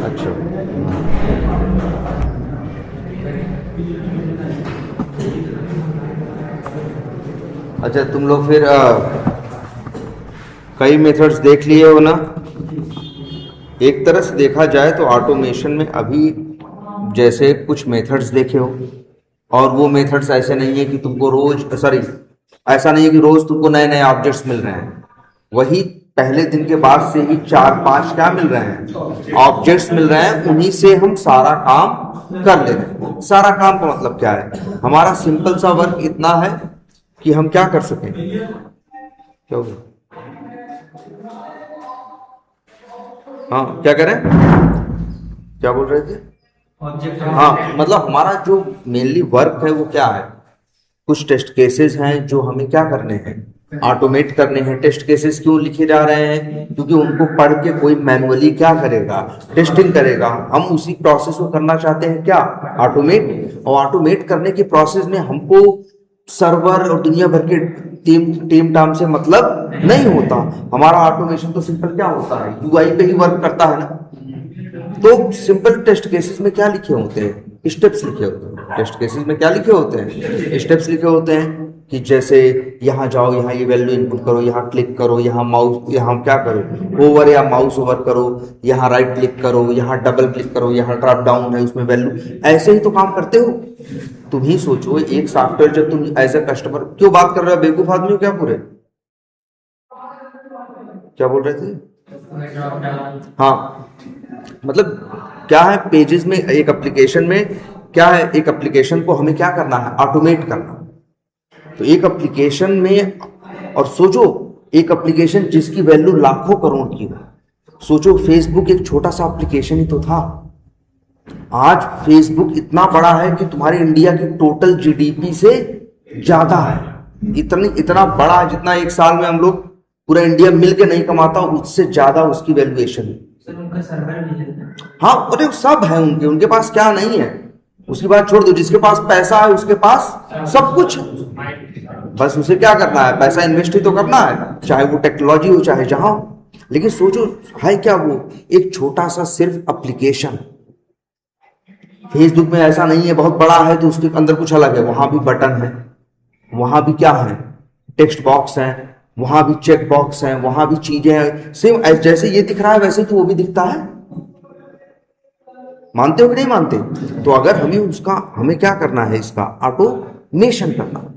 अच्छा, अच्छा तुम लोग फिर कई मेथड्स देख लिए हो ना। एक तरह से देखा जाए तो ऑटोमेशन में अभी जैसे कुछ मेथड्स देखे हो, और वो मेथड्स ऐसे नहीं है कि तुमको रोज, सॉरी, ऐसा नहीं है कि रोज तुमको नए नए ऑब्जेक्ट्स मिल रहे हैं। वही पहले दिन के बाद से ही चार पांच क्या मिल रहे हैं, ऑब्जेक्ट्स मिल रहे हैं, उन्हीं से हम सारा काम कर ले रहे हैं। सारा काम का मतलब क्या है, हमारा सिंपल सा वर्क इतना है कि हम क्या कर सकें। क्या होगा? हाँ, क्या करें, क्या बोल रहे थे? हाँ, मतलब हमारा जो मेनली वर्क है वो क्या है, कुछ टेस्ट केसेस हैं जो हमें क्या करने हैं, ऑटोमेट करने हैं। टेस्ट केसेस क्यों लिखे जा रहे हैं, क्योंकि उनको पढ़ के कोई मैनुअली क्या करेगा, टेस्टिंग करेगा। हम उसी प्रोसेस को करना चाहते हैं क्या, ऑटोमेट। और ऑटोमेट करने के प्रोसेस में हमको सर्वर और दुनिया भर के टीम टाम से मतलब नहीं होता। हमारा ऑटोमेशन तो सिंपल क्या होता है, यूआई पे ही वर्क करता है ना। तो सिंपल टेस्ट केसेस में क्या लिखे होते हैं, स्टेप्स लिखे होते हैं। टेस्ट केसेस में क्या लिखे होते हैं, स्टेप्स लिखे होते हैं कि जैसे यहाँ जाओ, यहाँ ये वैल्यू इनपुट करो, यहाँ क्लिक करो, यहाँ माउस, यहाँ क्या करो, ओवर या माउस ओवर करो, यहाँ राइट क्लिक करो, यहाँ डबल क्लिक करो, यहाँ ड्रॉप डाउन है उसमें वैल्यू। ऐसे ही तो काम करते हो। तुम ही सोचो, एक सॉफ्टवेयर जब तुम एज ए कस्टमर, क्यों बात कर रहे हो, बेवकूफ आदमी हो क्या पूरे, क्या बोल रहे थे? हाँ, मतलब क्या है, पेजेस में, एक एप्लीकेशन में क्या है, एक एप्लीकेशन को हमें क्या करना है, ऑटोमेट करना। तो एक एप्लीकेशन में, और सोचो एक एप्लीकेशन जिसकी वैल्यू लाखों करोड़ की हो। सोचो फेसबुक एक छोटा सा एप्लीकेशन ही तो था, आज फेसबुक इतना बड़ा है कि तुम्हारे इंडिया की टोटल जीडीपी से ज्यादा है। इतना बड़ा है जितना एक साल में हम लोग पूरा इंडिया मिलके नहीं कमाता, उससे ज्यादा उसकी वैल्यूएशन है। हाँ, अरे सब है उनके पास क्या नहीं है, उसकी बात छोड़ दो। जिसके पास पैसा है उसके पास सब कुछ है, बस उसे क्या करना है, पैसा इन्वेस्ट ही तो करना है, चाहे वो टेक्नोलॉजी हो चाहे जहां हो। लेकिन सोचो है क्या वो, एक छोटा सा सिर्फ एप्लीकेशन। फेसबुक में ऐसा नहीं है बहुत बड़ा है तो उसके अंदर कुछ अलग है, वहां भी बटन है, वहां भी क्या है, टेक्स्ट बॉक्स है, वहां भी चेक बॉक्स है, वहां भी चीजें हैं। सेम जैसे ये दिख रहा है वैसे तो वो भी दिखता है। मानते हो कि नहीं मानते? तो अगर हमें क्या करना है, इसका ऑटोमेशन करना।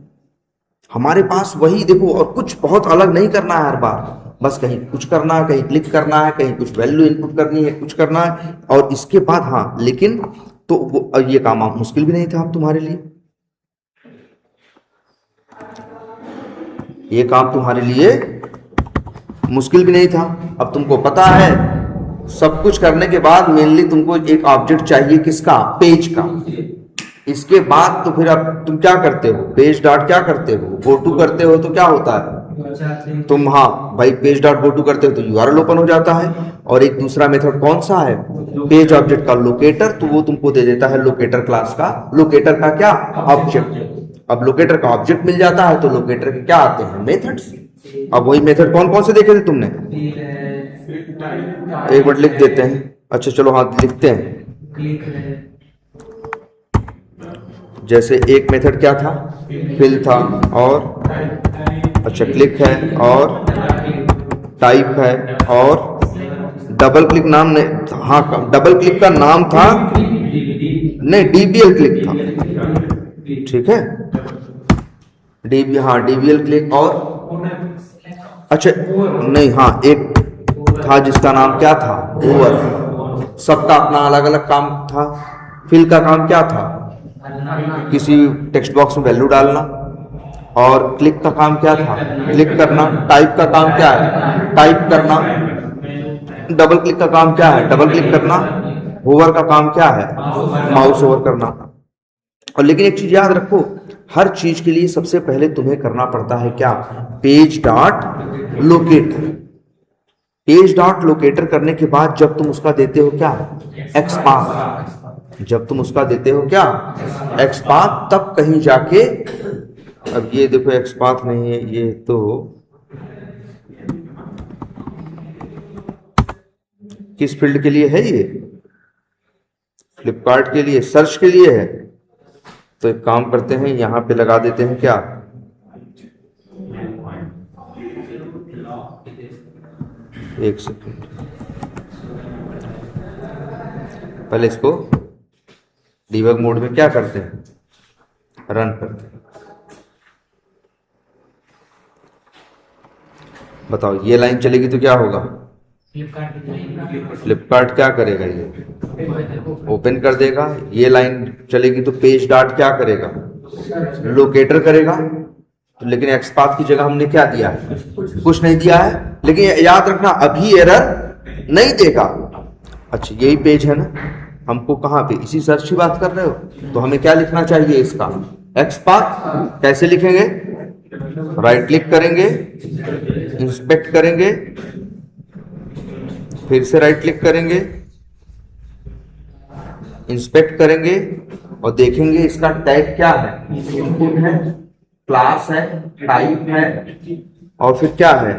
हमारे पास वही देखो, और कुछ बहुत अलग नहीं करना है हर बार, बस कहीं कुछ करना है, कहीं क्लिक करना है, कहीं कुछ वैल्यू इनपुट करनी है, कुछ करना है, और इसके बाद हाँ, लेकिन तो वो ये काम आप मुश्किल भी नहीं था अब तुम्हारे लिए, ये काम तुम्हारे लिए मुश्किल भी नहीं था। अब तुमको पता है सब कुछ करने के बाद मेनली तुमको एक ऑब्जेक्ट चाहिए, किसका, पेज का। इसके बाद तो फिर अब तुम क्या करते हो, पेज डॉट क्या करते हो, गो टू करते हो, तो क्या होता है तुम, हाँ भाई, पेज डॉट गो टू करते हो तो यूआरएल ओपन हो जाता है। और एक दूसरा मेथड कौन सा है, पेज ऑब्जेक्ट का लोकेटर, तो वो तुमको दे देता है लोकेटर क्लास का, लोकेटर का क्या, ऑब्जेक्ट। अब लोकेटर का ऑब्जेक्ट मिल जाता है तो लोकेटर के क्या आते हैं, मेथड्स। अब वही मेथड कौन कौन से देखे थे तुमने, एक मिनट लिख देते हैं। अच्छा चलो हाँ लिखते हैं। जैसे एक मेथड क्या था, फिल था, और अच्छा क्लिक है, और टाइप है, और डबल क्लिक नाम नहीं, हाँ डबल क्लिक का नाम था, नहीं डीबीएल क्लिक था, ठीक है, हाँ डीबीएल क्लिक। और अच्छा नहीं, हाँ एक था जिसका नाम क्या था, ओवर। सबका अपना अलग अलग काम था। फिल का काम क्या था, किसी टेक्स्ट बॉक्स में वैल्यू डालना। और क्लिक का काम क्या था, क्लिक करना। टाइप का काम क्या है, टाइप करना। डबल क्लिक का काम क्या है, डबल क्लिक करना। होवर का काम क्या है, माउस ओवर करना। और लेकिन एक चीज याद रखो, हर चीज के लिए सबसे पहले तुम्हें करना पड़ता है क्या, page dot locator. Page dot locator करने के बाद जब तुम उसका देते हो क्या, एक्सपाथ, जब तुम उसका देते हो क्या, एक्सपाथ, तब कहीं जाके, अब ये देखो एक्सपाथ नहीं है, ये तो किस फील्ड के लिए है, ये फ्लिपकार्ट के लिए सर्च के लिए है। तो एक काम करते हैं, यहां पे लगा देते हैं क्या, एक सेकंड, पहले इसको डीबग मोड में क्या करते हैं, रन करते हैं। बताओ ये लाइन चलेगी तो क्या होगा, फ्लिपकार्ट क्या करेगा, ये ओपन कर देगा। ये लाइन चलेगी तो पेज डॉट क्या करेगा, लोकेटर करेगा। तो लेकिन एक्सपाथ की जगह हमने क्या दिया है, कुछ नहीं दिया है। लेकिन याद रखना अभी एरर नहीं देगा। अच्छा यही पेज है ना, हमको कहाँ पे, इसी सर्च की बात कर रहे हो, तो हमें क्या लिखना चाहिए इसका, एक्सपाथ। कैसे लिखेंगे, राइट क्लिक करेंगे, इंस्पेक्ट करेंगे, फिर से राइट क्लिक करेंगे, इंस्पेक्ट करेंगे और देखेंगे इसका टैग क्या है, इनपुट है, क्लास है, टाइप है और फिर क्या है,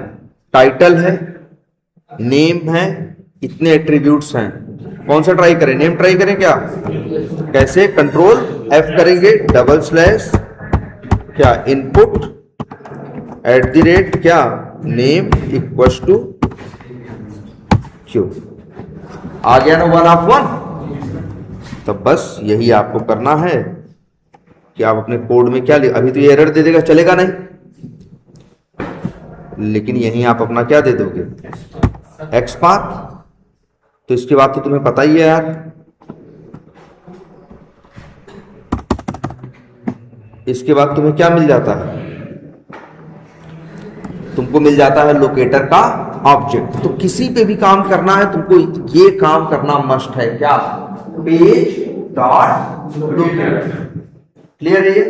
टाइटल है, नेम है, इतने एट्रीब्यूट्स हैं। कौन सा ट्राई करें, नेम ट्राई करें क्या, कैसे, कंट्रोल F करेंगे, डबल स्लैश क्या, इनपुट @ क्या, नेम इक्वल्स टू क्यू। आ गया ना 1 ऑफ 1। तो बस यही आपको करना है कि आप अपने कोड में क्या अभी तो ये एरर दे देगा, चलेगा नहीं, लेकिन यहीं आप अपना क्या दे दोगे, एक्सपाथ। तो इसके बाद तो तुम्हें पता ही है यार, इसके बाद तुम्हें क्या मिल जाता है, तुमको मिल जाता है लोकेटर का ऑब्जेक्ट। तो किसी पे भी काम करना है तुमको ये काम करना मस्ट है, क्या, पेज डॉट लोकेटर। क्लियर है ये,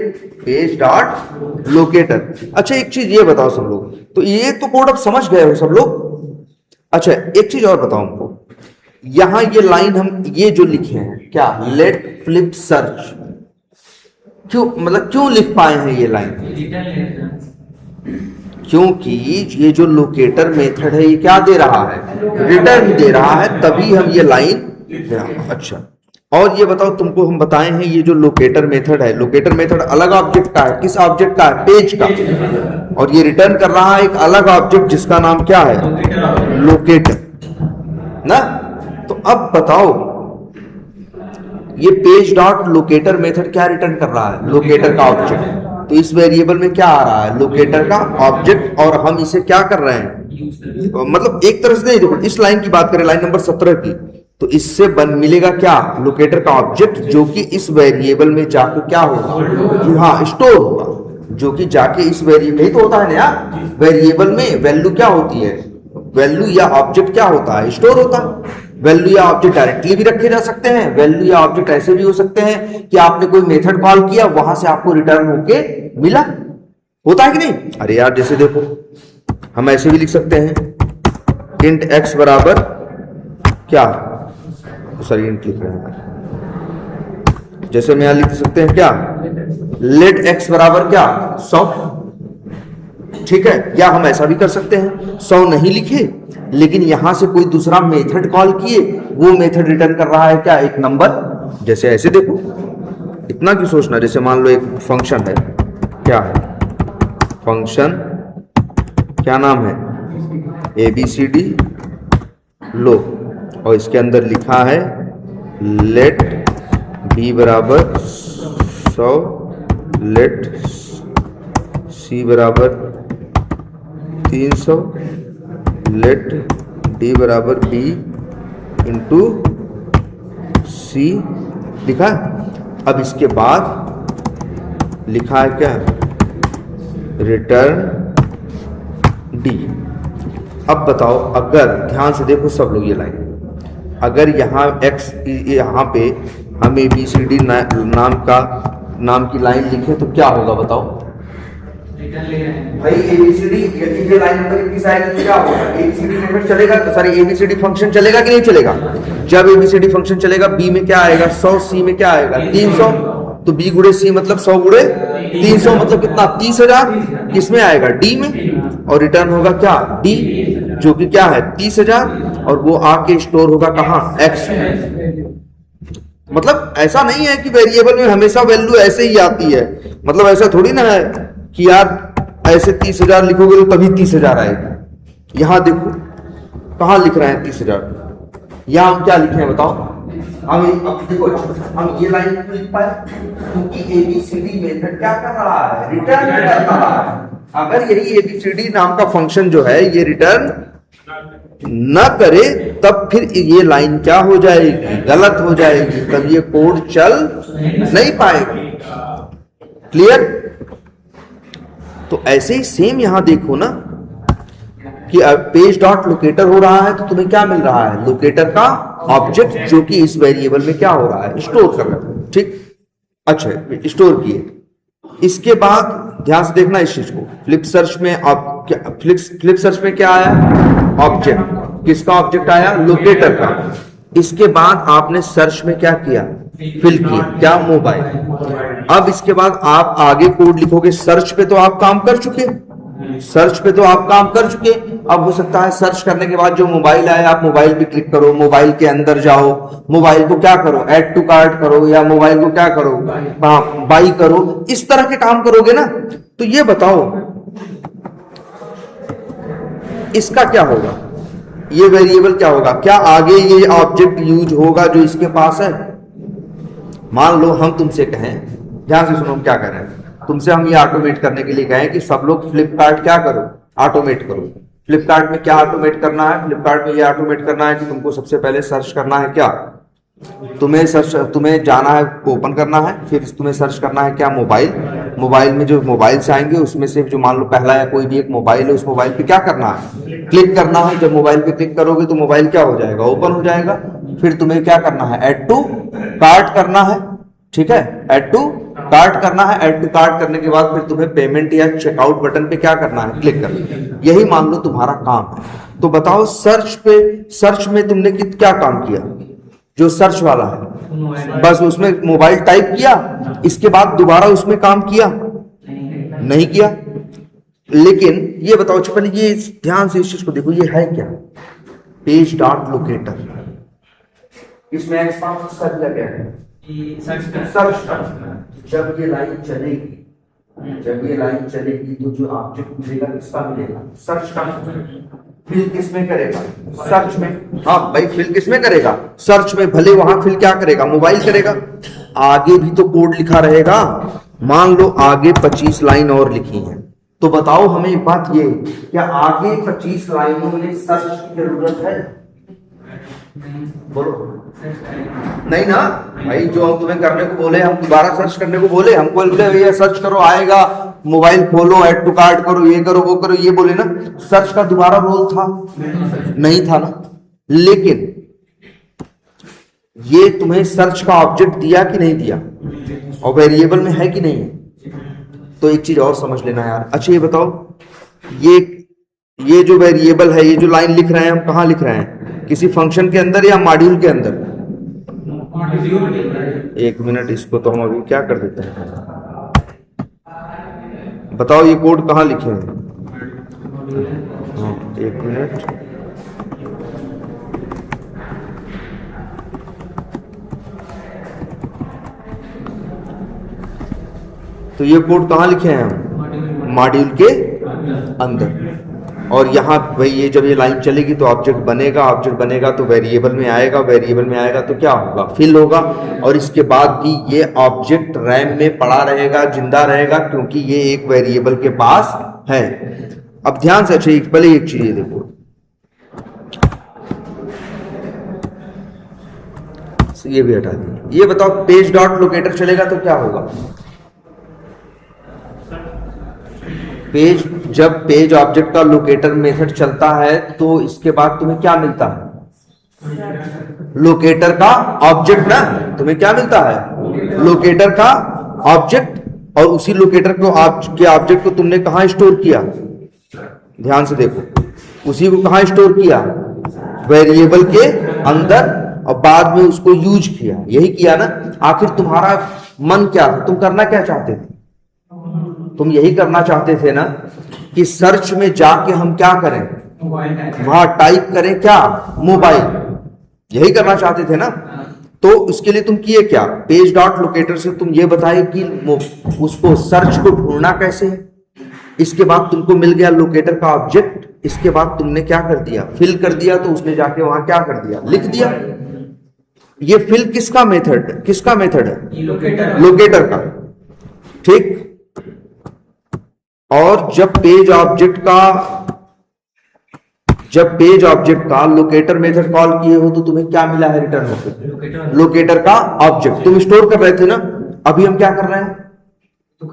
पेज डॉट लोकेटर। अच्छा एक चीज ये बताओ सब लोग, तो ये तो कोड अब समझ गए हो सब लोग। अच्छा एक चीज और बताओ हमको, यहां ये लाइन हम ये जो लिखे हैं क्या, लेट फ्लिप सर्च, क्यों, मतलब क्यों लिख पाए हैं ये लाइन, क्योंकि ये जो लोकेटर मेथड है ये क्या दे रहा है, रिटर्न दे रहा है, तभी हम ये लाइन। अच्छा और ये बताओ तुमको हम बताए हैं ये जो लोकेटर मेथड है, लोकेटर मेथड अलग ऑब्जेक्ट का है, किस ऑब्जेक्ट का है, पेज का, और ये रिटर्न कर रहा है एक अलग ऑब्जेक्ट जिसका नाम क्या है, लोकेटर ना। तो अब बताओ ये पेज डॉट लोकेटर मेथड क्या रिटर्न कर रहा है, लोकेटर का ऑब्जेक्ट। तो इस वेरिएबल में क्या आ रहा है, लोकेटर का ऑब्जेक्ट, और हम इसे क्या कर रहे हैं, मतलब एक तरह से नहीं, देखो इस लाइन की बात करें, लाइन नंबर 17 की, तो इससे मिलेगा क्या, लोकेटर का ऑब्जेक्ट, जो कि इस वेरिएबल में जाके क्या होगा, हाँ स्टोर होगा, जो कि जाके इस वेरिएबल, यही तो होता है ना यार, वेरिएबल में वैल्यू क्या होती है, वैल्यू या ऑब्जेक्ट क्या होता है, स्टोर होता है। वैल्यू या ऑब्जेक्ट डायरेक्टली भी रखे जा सकते हैं, वैल्यू या ऑब्जेक्ट ऐसे भी हो सकते हैं कि आपने कोई मेथड कॉल किया, वहां से आपको रिटर्न होके मिला, होता है कि नहीं। अरे यार जैसे देखो हम ऐसे भी लिख सकते हैं, इंट x बराबर क्या, सॉरी इंट लिख रहे हैं, जैसे हम यहां लिख सकते हैं क्या, लेट x बराबर क्या, 100, ठीक है। या हम ऐसा भी कर सकते हैं, 100 नहीं लिखे लेकिन यहां से कोई दूसरा मेथड कॉल किए, वो मेथड रिटर्न कर रहा है क्या, एक नंबर। जैसे ऐसे देखो, इतना क्यों सोचना, जैसे मान लो एक फंक्शन है, क्या है फंक्शन, क्या नाम है, ABCD लो, और इसके अंदर लिखा है लेट b बराबर 100, लेट c बराबर 300, लेट d बराबर b इंटू c लिखा। अब इसके बाद लिखा है क्या, रिटर्न d। अब बताओ, अगर ध्यान से देखो सब लोग ये लाइन, अगर यहाँ x यहाँ पे हम ABCD नाम की लाइन लिखे तो क्या होगा बताओ भाई, ABCD ये लाइन नंबर 21 आएगी तो क्या होगा, ABCD मेथड चलेगा, सॉरी ABCD फंक्शन चलेगा कि नहीं चलेगा। जब ABCD फंक्शन चलेगा, B में क्या आएगा 100, C में क्या आएगा 300, तो B गुणे C मतलब 100 गुणे 300 मतलब कितना, 30,000, किसमें आएगा, D में, और रिटर्न होगा क्या, D, जो कि क्या है 30,000, और वो आके स्टोर होगा कहाँ, X में। मतलब ऐसा नहीं है कि वेरिएबल में हमेशा वैल्यू ऐसे ही आती है, मतलब ऐसा थोड़ी ना है कि यार ऐसे 30,000 लिखोगे तो तभी 30,000 आएगा। यहां देखो कहां लिख रहे हैं 30,000, यहां हम क्या लिखे हैं बताओ। हम अब देखो हम ये लाइन क्यों लिख पाए, क्योंकि एबीसीडी मेथड क्या कर रहा है, रिटर्न कर रहा है। अगर यही एबीसीडी नाम का फंक्शन जो है ये रिटर्न न करे तब फिर ये लाइन क्या हो जाएगी, गलत हो जाएगी, तब ये कोड चल नहीं पाएगा। क्लियर। तो ऐसे ही सेम यहां देखो ना कि पेज डॉट लोकेटर हो रहा है तो तुम्हें क्या मिल रहा है, लोकेटर का ऑब्जेक्ट जो कि इस वेरिएबल में क्या हो रहा है, स्टोर कर रहा है। ठीक, अच्छा स्टोर किए। इसके बाद ध्यान से देखना इस चीज को, फ्लिप सर्च में क्या आया, ऑब्जेक्ट। किसका ऑब्जेक्ट आया, लोकेटर का। इसके बाद आपने सर्च में क्या किया, फिल किया, क्या, मोबाइल। अब इसके बाद आप आगे कोड लिखोगे। सर्च पे तो आप काम कर चुके, अब हो सकता है सर्च करने के बाद जो मोबाइल आया आप मोबाइल पे क्लिक करो, मोबाइल के अंदर जाओ, मोबाइल को क्या करो, ऐड टू कार्ट करो, या मोबाइल को क्या करो, बाई करो, इस तरह के काम करोगे ना। तो ये बताओ इसका क्या होगा, ये वेरिएबल क्या होगा, क्या आगे ये ऑब्जेक्ट यूज होगा जो इसके पास है। मान लो हम तुमसे कहें, ध्यान से सुनो हम क्या कर रहे हैं, तुमसे हम ये ऑटोमेट करने के लिए कहें कि सब लोग फ्लिपकार्ट क्या करो, ऑटोमेट करो। फ्लिपकार्ट में क्या ऑटोमेट करना है, फ्लिपकार्ट में ये ऑटोमेट करना है कि तुमको सबसे पहले सर्च करना है क्या, तुम्हें जाना है, ओपन करना है, फिर तुम्हें सर्च करना है क्या, मोबाइल में जो मोबाइल से आएंगे उसमें से जो मान लो पहला या कोई भी एक मोबाइल है, उस मोबाइल पे क्या करना है, क्लिक करना है। जब मोबाइल पे क्लिक करोगे तो मोबाइल क्या हो जाएगा, ओपन हो जाएगा। फिर तुम्हें क्या करना है, ऐड टू कार्ट करना है। ठीक है, ऐड टू कार्ट करना है। ऐड टू कार्ट करने के बाद फिर तुम्हें पेमेंट या चेकआउट बटन पे क्या करना है, क्लिक करना है। यही मान लो तुम्हारा काम है। तो बताओ सर्च में तुमने क्या काम किया, जो सर्च वाला है, बस उसमें मोबाइल टाइप किया, इसके बाद दोबारा उसमें काम किया नहीं किया। लेकिन ये बताओ पहले ये ध्यान से इस चीज को देखो, ये है क्या, पेज डॉट लोकेटर। इसमें एक्सपांड कर दिया गया है सर्च का। जब ये लाइन चलेगी तो जो ऑब्जेक्ट मिलेगा किसका मिलेगा, सर्च का। फिल किसमें करेगा, सर्च में। हाँ भाई, फिल किसमें करेगा, सर्च में। भले वहां फिल क्या करेगा, मोबाइल करेगा। आगे भी तो कोड लिखा रहेगा। मान लो आगे 25 लाइन और लिखी है, तो बताओ हमें एक बात, ये क्या आगे 25 लाइनों में सर्च की जरूरत है, बोलो नहीं ना भाई। जो हम तुम्हें करने को बोले, हम दोबारा सर्च करने को बोले, हमको बोले भैया सर्च करो, आएगा, मोबाइल खोलो, ऐड टू कार्ट करो, ये करो वो करो, ये बोले ना। सर्च का दोबारा रोल था नहीं था ना। लेकिन ये तुम्हें सर्च का ऑब्जेक्ट दिया कि नहीं दिया, और वेरिएबल में है कि नहीं है। तो एक चीज और समझ लेना यार। अच्छा ये बताओ, ये जो वेरिएबल है, ये जो लाइन लिख रहे हैं हम, कहां लिख रहे हैं, किसी फंक्शन के अंदर या मॉड्यूल के अंदर। एक मिनट, इसको तो हम अभी क्या कर देते हैं, बताओ ये कोड कहां लिखे हैं। हाँ, एक मिनट, तो ये कोड कहां लिखे हैं हम, मॉड्यूल के अंदर। और यहाँ भाई ये जब ये लाइन चलेगी तो ऑब्जेक्ट बनेगा तो वेरिएबल में आएगा तो क्या होगा, फिल होगा। और इसके बाद भी ये ऑब्जेक्ट रैम में पड़ा रहेगा, जिंदा रहेगा, क्योंकि ये एक वेरिएबल के पास है। अब ध्यान से अच्छे पहले एक चीज देखो, ये भी हटा दिया। ये बताओ पेज डॉट लोकेटर चलेगा तो क्या होगा, जब पेज ऑब्जेक्ट का लोकेटर मेथड चलता है तो इसके बाद तुम्हें क्या मिलता है, लोकेटर का ऑब्जेक्ट ना। तुम्हें क्या मिलता है, लोकेटर का ऑब्जेक्ट। और उसी लोकेटर को ऑब्जेक्ट को तुमने कहां स्टोर किया, ध्यान से देखो, उसी को कहां स्टोर किया, वेरिएबल के अंदर, और बाद में उसको यूज किया। यही किया ना। आखिर तुम्हारा मन क्या था, तुम करना क्या चाहते थे, तुम यही करना चाहते थे ना कि सर्च में जाके हम क्या करें, वहां टाइप करें क्या, मोबाइल। यही करना चाहते थे ना। तो उसके लिए तुम किए क्या, पेज डॉट लोकेटर से तुम ये बताए कि उसको सर्च को ढूंढना कैसे है। इसके बाद तुमको मिल गया लोकेटर का ऑब्जेक्ट, इसके बाद तुमने क्या कर दिया, फिल कर दिया। तो उसने जाके वहां क्या कर दिया, लिख दिया। ये फिल किसका मेथड है, लोकेटर का। ठीक। और जब पेज ऑब्जेक्ट का लोकेटर मेथड कॉल किए हो तो तुम्हें क्या मिला है रिटर्न होकर, लोकेटर का ऑब्जेक्ट। तुम स्टोर कर रहे थे ना, अभी हम क्या कर रहे हैं,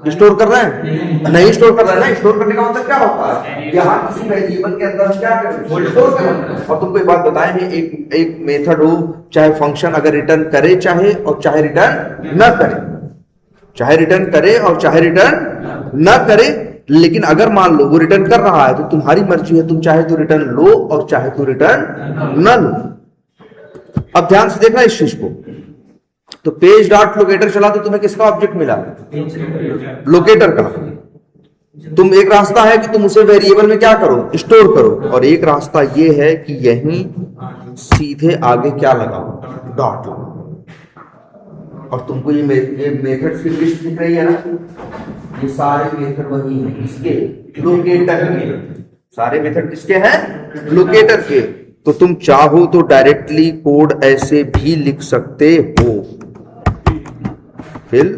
स्टोर कर रहे हैं, नहीं स्टोर कर रहे हैं ना। स्टोर करने का मतलब क्या होता है, यहाँ किसी वेरिएबल के अंदर हम क्या करें, स्टोर करें। और तुमको एक बात बताएं है, एक मेथड हो चाहे फंक्शन, अगर रिटर्न करे चाहे और चाहे रिटर्न न करे, चाहे रिटर्न करे और चाहे रिटर्न न करे, लेकिन अगर मान लो वो रिटर्न कर रहा है तो तुम्हारी मर्जी है, तुम चाहे तो रिटर्न लो और चाहे तो रिटर्न न लो। अब ध्यान से देखना इस चीज को। तो पेज डॉट लोकेटर चला तो तुम्हें किसका ऑब्जेक्ट मिला, लोकेटर का। तुम एक रास्ता है कि तुम उसे वेरिएबल में क्या करो, स्टोर करो, और एक रास्ता ये है कि यहीं सीधे आगे क्या लगाओ, डॉट लगाओ। और तुमको ये मेथड की लिस्ट दिख रही है ना, ये सारे मेथड वही हैं इसके, लोकेटर के। सारे मेथड किसके हैं, लोकेटर के। तो तुम चाहो तो डायरेक्टली कोड ऐसे भी लिख सकते हो, फिल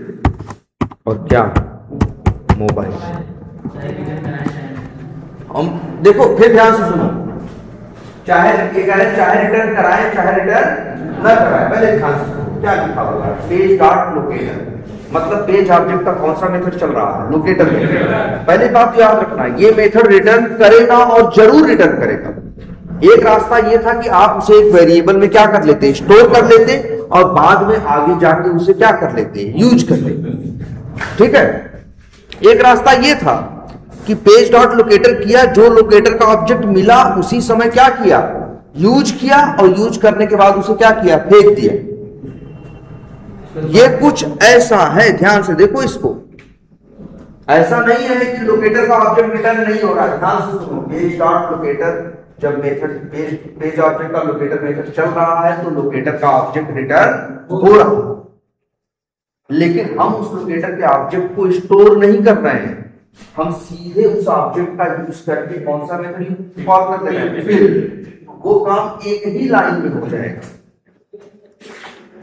और क्या, मोबाइल। हम देखो फिर ध्यान से सुनो, चाहे ये कह रहे चाहे रिटर्न कराए चाहे रिटर्न न कराए। पहले ध्यान से सुनो क्या लिखा हुआ है, पेज डॉट लोकेटर, मतलब पेज ऑब्जेक्ट का कौन सा मेथड चल रहा है, लोकेटर मेथड। पहली बात याद रखना, ये मेथड रिटर्न करेगा और जरूर रिटर्न करेगा। एक रास्ता ये था कि आप उसे एक वेरिएबल में क्या कर लेते, स्टोर कर लेते, और बाद में आगे जाके उसे क्या कर लेते, यूज कर लेते। ठीक है। एक रास्ता ये था कि पेज डॉट लोकेटर किया, जो लोकेटर का ऑब्जेक्ट मिला उसी समय क्या किया, यूज किया, और यूज करने के बाद उसे क्या किया, फेंक दिया। ये कुछ ऐसा है, ध्यान से देखो इसको। ऐसा नहीं है कि लोकेटर का ऑब्जेक्ट रिटर्न नहीं हो रहा है। ध्यान से सुनो, पेज डॉट लोकेटर जब मेथड पेज ऑब्जेक्ट का लोकेटर मेथड चल रहा है तो लोकेटर का ऑब्जेक्ट रिटर्न हो रहा है, लेकिन हम उस लोकेटर के ऑब्जेक्ट को स्टोर नहीं कर रहे हैं। हम सीधे उस ऑब्जेक्ट का यूज करके कौन सा मेथड कॉल करते हैं, फिल। वो काम एक ही लाइन में हो जाएगा।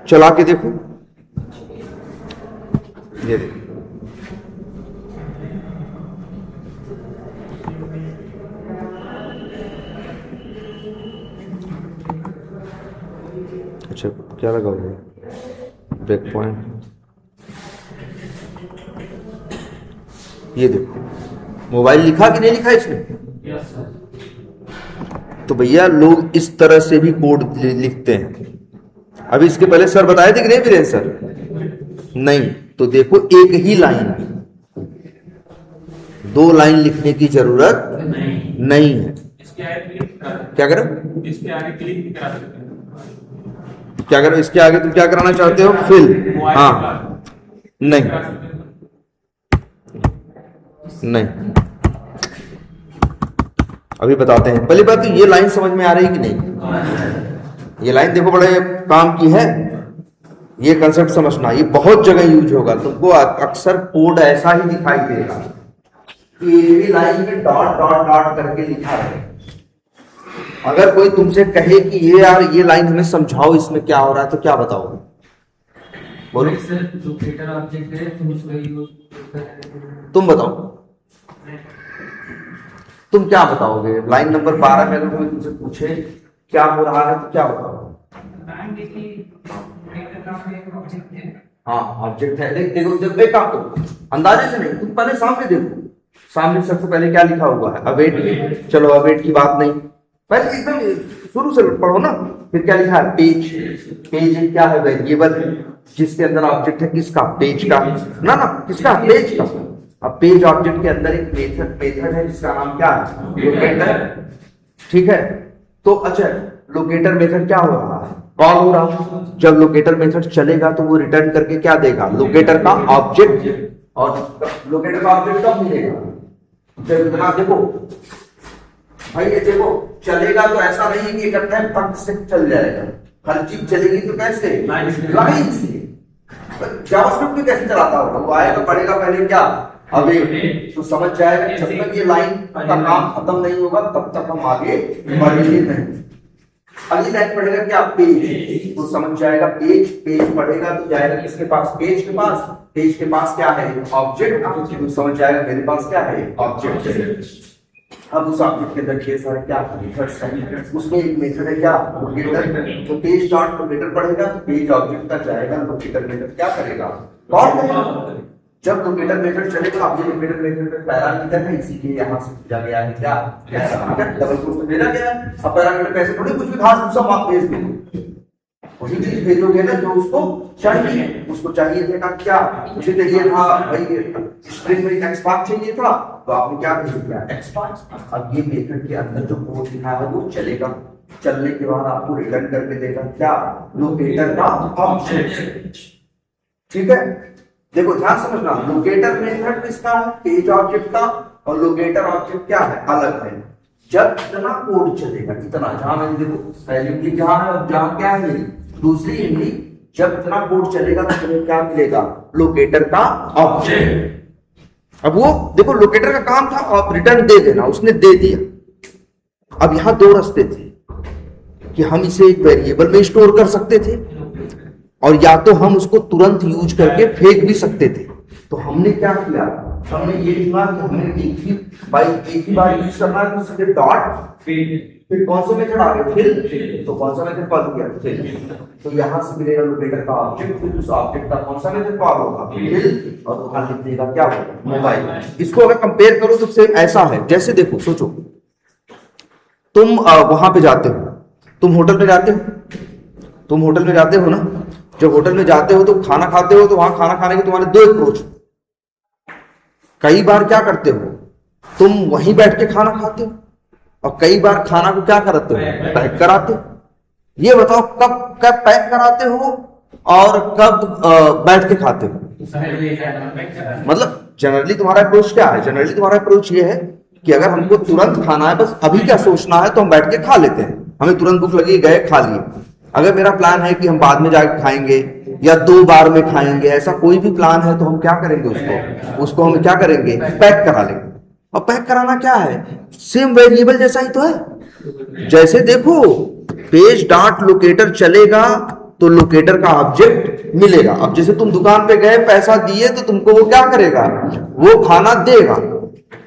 चला के देखो, ये देखो, अच्छा क्या लगा हुआ ब्रेक पॉइंट, ये देखो मोबाइल लिखा कि नहीं लिखा इसमें। तो भैया लोग इस तरह से भी कोड लिखते हैं। अभी इसके पहले सर बताए थे कि नहीं वीरेंद्र सर, नहीं। तो देखो एक ही लाइन, दो लाइन लिखने की जरूरत नहीं है। क्या करो, क्या करो, इसके आगे तुम क्या कराना चाहते हो, फिल। हाँ नहीं नहीं, अभी बताते हैं। पहली बात तो ये लाइन समझ में आ रही कि नहीं, ये लाइन देखो बड़े काम की है। ये कंसेप्ट समझना, ये बहुत जगह यूज होगा। तुमको अक्सर कोड ऐसा ही दिखाई देगा कि ये लाइन में डॉट डॉट डॉट करके लिखा है। अगर कोई तुमसे कहे कि ये यार ये लाइन हमें समझाओ, इसमें क्या हो रहा है, तो क्या बताओगे, बोलो। तुम बताओ, तुम क्या बताओगे। लाइन नंबर 12 में अगर कोई तुमसे पूछे क्या हो रहा है तो क्या बताओगे। हाँ ऑब्जेक्ट है, देखो जब एक काम करो, अंदाजे से नहीं, तुम पहले सामने देखो, सामने सबसे पहले क्या लिखा हुआ है, अवेट। चलो अवेट की बात नहीं, पहले एकदम शुरू से पढ़ो ना। फिर क्या लिखा है, पेज। पेज क्या है, वेरिएबल है जिसके अंदर ऑब्जेक्ट है किसका, पेज का ना, किसका, पेज का। अब पेज ऑब्जेक्ट के अंदर एक मेथड है जिसका नाम क्या है, लोकेटर। ठीक है। तो अच्छा, लोकेटर मेथड क्या हो रहा है, कॉल हो रहा है। जब लोकेटर मेथड चलेगा तो वो रिटर्न करके क्या देगा, लोकेटर का ऑब्जेक्ट। और लोकेटर का ऑब्जेक्ट कब मिलेगा, जब इतना देखो भाई, ये देखो चलेगा तो ऐसा नहीं कि इकट्ठा फट से चल जाएगा। हर चीज चलेगी तो कैसे, लाइन से। जावास्क्रिप्ट में कैसे चलाता होगा, वो आएगा पढ़ेगा पहले क्या, अभी तो समझ जाएगा। जब तक ये लाइन का काम खत्म नहीं होगा तब तक हम आगे बढ़ेंगे नहीं। अगली लाइन पढ़ेगा क्या, पेज, तो समझ जाएगा पेज, पेज पढ़ेगा तो जाएगा किसके पास, पेज के पास, पेज के पास क्या है, ऑब्जेक्ट, तो समझ जाएगा मेरे पास क्या है, ऑब्जेक्ट। अब उस ऑब्जेक्ट के अंदर ढेर सारे क्या मेथड्स हैं, उसमें एक मेथड है क्या, लोकेटर। तो पेज डॉट लोकेटर पढ़ेगा तो पेज ऑब्जेक्ट तक जाएगा, लोकेटर मेथड क्या करेगा, कॉल करेगा। जब लोकेटर मेथड चलेगा, अब ये लोकेटर मेथड में पैरामीटर है, इसीलिए यहाँ से पूछा गया है क्या, डबल कोट में देना गया है। अब पैरामीटर कैसे थोड़ी कुछ भी खास सब आप भेज देंगे, वही चीज भेजोगे ना जो उसको चाहिए। उसको चाहिए था क्या, मुझे चाहिए था भाई स्ट्रिंग में एक्सपार्ट चाहिए था, तो आपने क्या भेज दिया, एक्सपार्ट। अब ये मेथड के अंदर जो कोड लिखा है वो चलेगा, चलने के बाद आपको रिटर्न करके देगा क्या, लोकेटर का ऑब्जेक्ट। ठीक है, देखो ध्यान समझना, लोकेटर मेथड किसका है, पेज ऑब्जेक्ट का, और लोकेटर ऑब्जेक्ट क्या है, अलग है। जब इतना कोड चलेगा, इतना जहां मैंने देखो पहली इमली जहां है और जहां क्या है मेरी दूसरी इमली, जब इतना कोड चलेगा तो तुम्हें क्या मिलेगा, लोकेटर का ऑब्जेक्ट। अब वो देखो लोकेटर का काम था और रिटर्न दे देना, उसने दे दिया। अब यहां दो रास्ते थे कि हम इसे एक वेरिएबल में स्टोर कर सकते थे, और या तो हम उसको तुरंत यूज करके फेंक भी सकते थे। तो हमने क्या किया, हमने ये चुना कि हमने एक ही बार यूज करना है, तो सीधे डॉट फिर कौन सा मेथड आ गया, फिल। तो कौन सा मेथड कॉल किया, फिल। तो यहां से मिलेगा लोकेटर का ऑब्जेक्ट, फिर उस ऑब्जेक्ट का कौन सा मेथड कॉल होगा, फिल, और वहां लिख देगा क्या होगा, मोबाइल। इसको अगर कंपेयर करो तो सेम ऐसा है, जैसे देखो सोचो तुम वहां पे जाते हो, तुम होटल में जाते हो, तुम होटल में जाते हो ना, जब होटल में जाते हो तो खाना खाते हो, तो वहां खाना खाने के तुम्हारे दो अप्रोच। कई बार क्या करते हो, तुम वहीं बैठ के खाना खाते हो, और कई बार खाना को क्या करते हो, पैक कराते हो। ये बताओ कब कब पैक कराते हो और कब बैठ के खाते हो। मतलब जनरली तुम्हारा अप्रोच क्या है, जनरली तुम्हारा अप्रोच ये है कि अगर हमको तुरंत खाना है, बस अभी क्या सोचना है, तो हम बैठ के खा लेते हैं। हमें तुरंत भूख लगी, गए खा लिए। अगर मेरा प्लान है कि हम बाद में जाकर खाएंगे या 2 बार में खाएंगे, ऐसा कोई भी प्लान है, तो हम क्या करेंगे, उसको हम क्या करेंगे, पैक करा लेंगे। और पैक कराना क्या है, सेम वेरिएबल जैसा ही तो है। जैसे देखो पेज डॉट लोकेटर चलेगा तो लोकेटर का ऑब्जेक्ट मिलेगा। अब जैसे तुम दुकान पे गए, पैसा दिए, तो तुमको वो क्या करेगा, वो खाना देगा।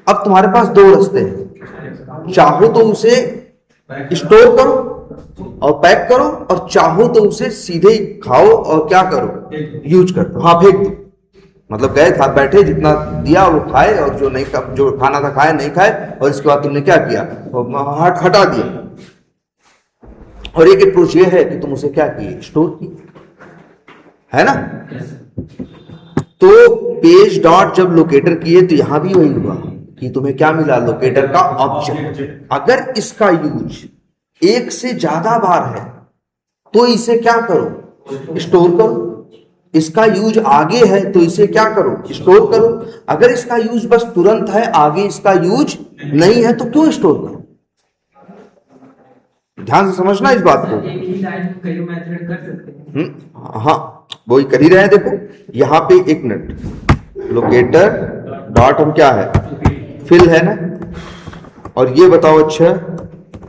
अब तुम्हारे पास दो रास्ते हैं, चाहो तो उसे स्टोर करो और पैक करो, और चाहो तो उसे सीधे खाओ और क्या करो, यूज कर दो, हाँ फेंक दो। मतलब गए, खा बैठे, जितना दिया वो खाए, और जो नहीं, जो खाना था खाए, नहीं खाए, और इसके बाद तुमने क्या किया, हटा दिया। और एक अप्रोच ये है कि तुम उसे क्या किए, स्टोर किए, है ना। तो पेज डॉट जब लोकेटर किए तो यहां भी वही हुआ कि तुम्हें क्या मिला, लोकेटर का ऑब्जेक्ट। अगर इसका यूज एक से ज्यादा बार है तो इसे क्या करो, स्टोर करो। इसका यूज आगे है तो इसे क्या करो, स्टोर करो। अगर इसका यूज बस तुरंत है, आगे इसका यूज नहीं है, तो क्यों स्टोर करो। ध्यान से समझना इस बात को। एक ही लाइन में कई मेथड कर सकते हैं। हाँ वही कर ही रहे हैं। देखो यहाँ पे एक मिनट, लोकेटर डॉट हम क्या है, फिल है ना। और ये बताओ, अच्छा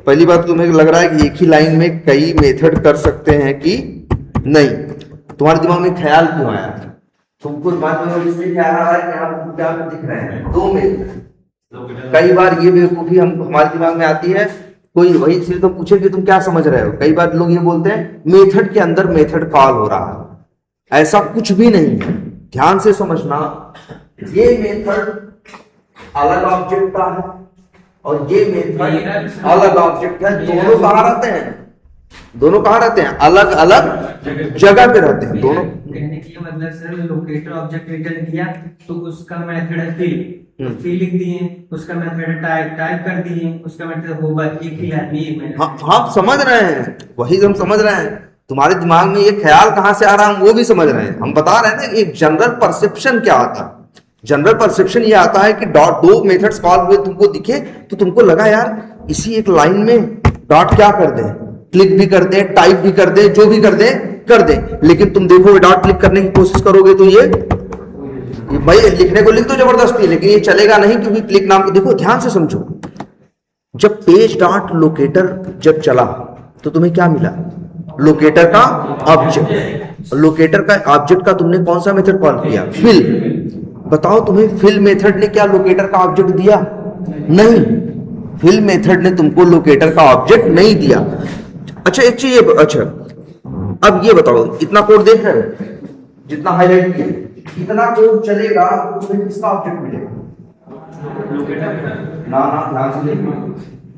पहली बात तुम्हें लग रहा है कि एक ही लाइन में कई मेथड कर सकते हैं कि नहीं। तुम्हारे दिमाग में ख्याल क्यों आया, तुमको दिमाग में इसलिए ख्याल आ रहा है कि आप क्या दिख रहे हैं, दो मेथड। कई बार ये बेवकूफी हम हमारे दिमाग में आती है, कोई वही चीज तो पूछे कि तुम क्या समझ रहे हो। कई बार लोग ये बोलते हैं मेथड के अंदर मेथड कॉल हो रहा है, ऐसा कुछ भी नहीं है। ध्यान से समझना, ये मेथड अलग ऑब्जेक्ट का है और ये मेथड अलग ऑब्जेक्ट है। दोनों कहाँ रहते हैं, दोनों कहाँ रहते हैं, अलग अलग जगह पे रहते हैं दोनों। कहने की मतलब सर, लोकेटर ऑब्जेक्ट रिटर्न किया तो उसका मेथड है फिल, फिल लिख दिए, उसका मेथड टाइप कर दिए, उसका मेथड होगा एक ही आदमी। हाँ समझ रहे हैं, वही हम समझ रहे हैं। तुम्हारे दिमाग में ये ख्याल कहाँ से आ रहा है हम वो भी समझ रहे हैं। हम बता रहे हैं ना एक जनरल परसेप्शन क्या आता है। जनरल परसेप्शन ये आता है कि डॉट दो मेथड्स कॉल हुए तुमको दिखे तो तुमको लगा यार इसी एक लाइन में डॉट क्या कर दें, क्लिक भी कर दे, टाइप भी कर दे, जो भी कर दे, लेकिन तुम देखो डॉट क्लिक करने की कोशिश करोगे तो ये भाई लिखने को लिख दो जबरदस्ती, लेकिन ये चलेगा नहीं, क्योंकि क्लिक नाम को देखो, ध्यान से समझो। जब पेज डॉट लोकेटर जब चला तो तुम्हें क्या मिला? लोकेटर का ऑब्जेक्ट। लोकेटर का ऑब्जेक्ट का तुमने कौन सा मेथड कॉल किया? फिल। बताओ तुम्हें फिल मेथड ने क्या लोकेटर का ऑब्जेक्ट दिया? नहीं, फिल मेथड ने तुमको लोकेटर का ऑब्जेक्ट नहीं दिया। अच्छा एक चीज, अच्छा अब ये बताओ, इतना कोड देख रहे हो जितना हाईलाइट किया, इतना कोड चलेगा तो तुम्हें किसका ऑब्जेक्ट मिलेगा? ना ध्यान से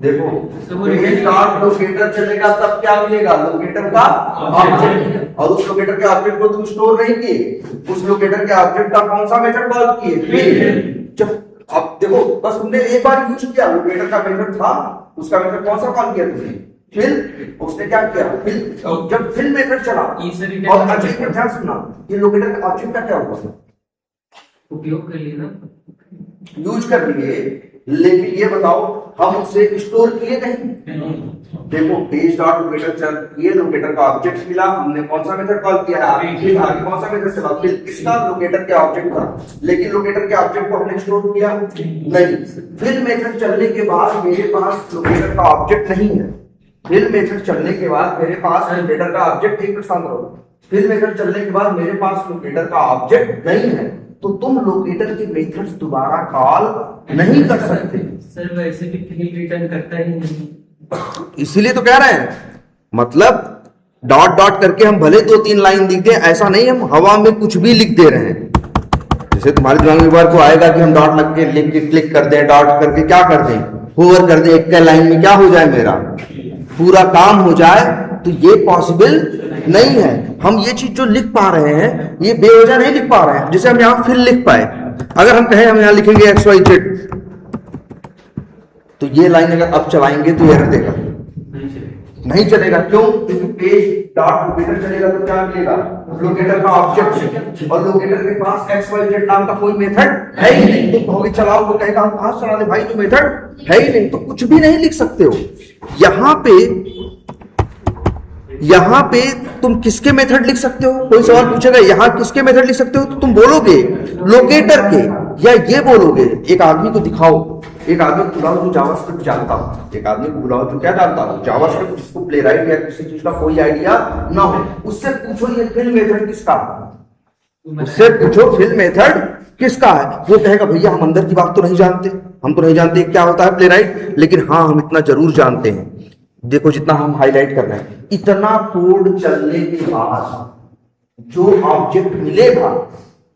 देखो, पेज डॉट लोकेटर चलेगा तब क्या मिलेगा? लोकेटर का ऑब्जेक्ट। और उस लोकेटर के ऑब्जेक्ट को तुम स्टोर नहीं किए, उस लोकेटर के ऑब्जेक्ट का कौन सा मेथड कॉल किए? फिल। जब अब देखो, बस तुमने एक बार यूज किया, लोकेटर का मेथड था, उसका मेथड कौन सा कॉल किया तुमने? फिल। उसने क्या किया? फिल। जब फिल मेथड चला, और अजीब पर ध्यान सुनना, ये लोकेटर का ऑब्जेक्ट का क्या हुआ? उपयोग कर लिया, यूज कर लिए, लेकिन ये बताओ हम उसे स्टोर किए नहीं। देखो पेज डॉट लोकेटर चल, ये लोकेटर का ऑब्जेक्ट मिला, हमने कौन सा मेथड कॉल किया? आगे कौन सा मेथड चला? फिल। किसका? लोकेटर के ऑब्जेक्ट था, लेकिन लोकेटर के ऑब्जेक्ट को हमने स्टोर किया नहीं। फिल मेथड चलने के बाद मेरे पास लोकेटर का ऑब्जेक्ट नहीं है। फिल मेथड चलने के बाद मेरे पास लोकेटर का ऑब्जेक्ट, एक मिनट शांत रहो। फिल मेथड चलने के बाद मेरे पास लोकेटर का ऑब्जेक्ट नहीं है, तो तुम लोकेटर के मेथड्स दोबारा कॉल नहीं कर सकते। सर वैसे भी फिल रिटर्न करता ही नहीं, इसीलिए तो कह रहे हैं, मतलब डॉट डॉट करके हम भले 2-3 लाइन लिख दें, ऐसा नहीं हम हवा में कुछ भी लिख दे रहे हैं। जैसे तुम्हारे दिमाग में बार को आएगा कि हम डॉट लग के लिख के क्लिक कर दें, डॉट करके क्या कर दें, होवर कर दें, एक लाइन में क्या हो जाए, मेरा पूरा काम हो जाए, तो ये पॉसिबल नहीं है। हम ये चीज जो लिख पा रहे हैं ये बेवजह नहीं लिख पा रहे हैं। जैसे हम यहां फिल लिख पाए, अगर हम कहें हम यहां लिखेंगे XYZ, तो ये लाइन अगर अब चलाएंगे तो एरर देगा, नहीं चलेगा। क्यों? क्योंकि पेज डॉट लोकेटर चलेगा तो क्या मिलेगा? लोकेटर का ऑब्जेक्ट, और लोकेटर के पास XYZ नाम का कोई मेथड है ही नहीं। तुम कहोगे चलाओ, वो कहेगा हम कहां चला दे भाई, जो मेथड है ही नहीं, तो कुछ भी नहीं लिख सकते हो। यहां पे तुम किसके मेथड लिख सकते हो? कोई सवाल पूछेगा यहां किसके मेथड लिख सकते हो, तो तुम बोलोगे लोकेटर के, या ये बोलोगे एक आदमी को दिखाओ, एक आदमी को बुलाओ जो जावास्क्रिप्ट जानता हो, एक आदमी को बुलाओ जो क्या जानता हो, जावास्क्रिप्ट, जिसको प्लेराइट या किसी चीज का कोई आइडिया ना हो, उससे पूछो ये फिल मेथड किसका है, उससे पूछो फिल मेथड किसका है। वो कहेगा भैया हम अंदर की बात तो नहीं जानते, हम तो नहीं जानते क्या होता है प्लेराइट, लेकिन हाँ हम इतना जरूर जानते हैं। देखो जितना हम हाईलाइट कर रहे हैं, इतना कोड चलने के बाद जो ऑब्जेक्ट मिलेगा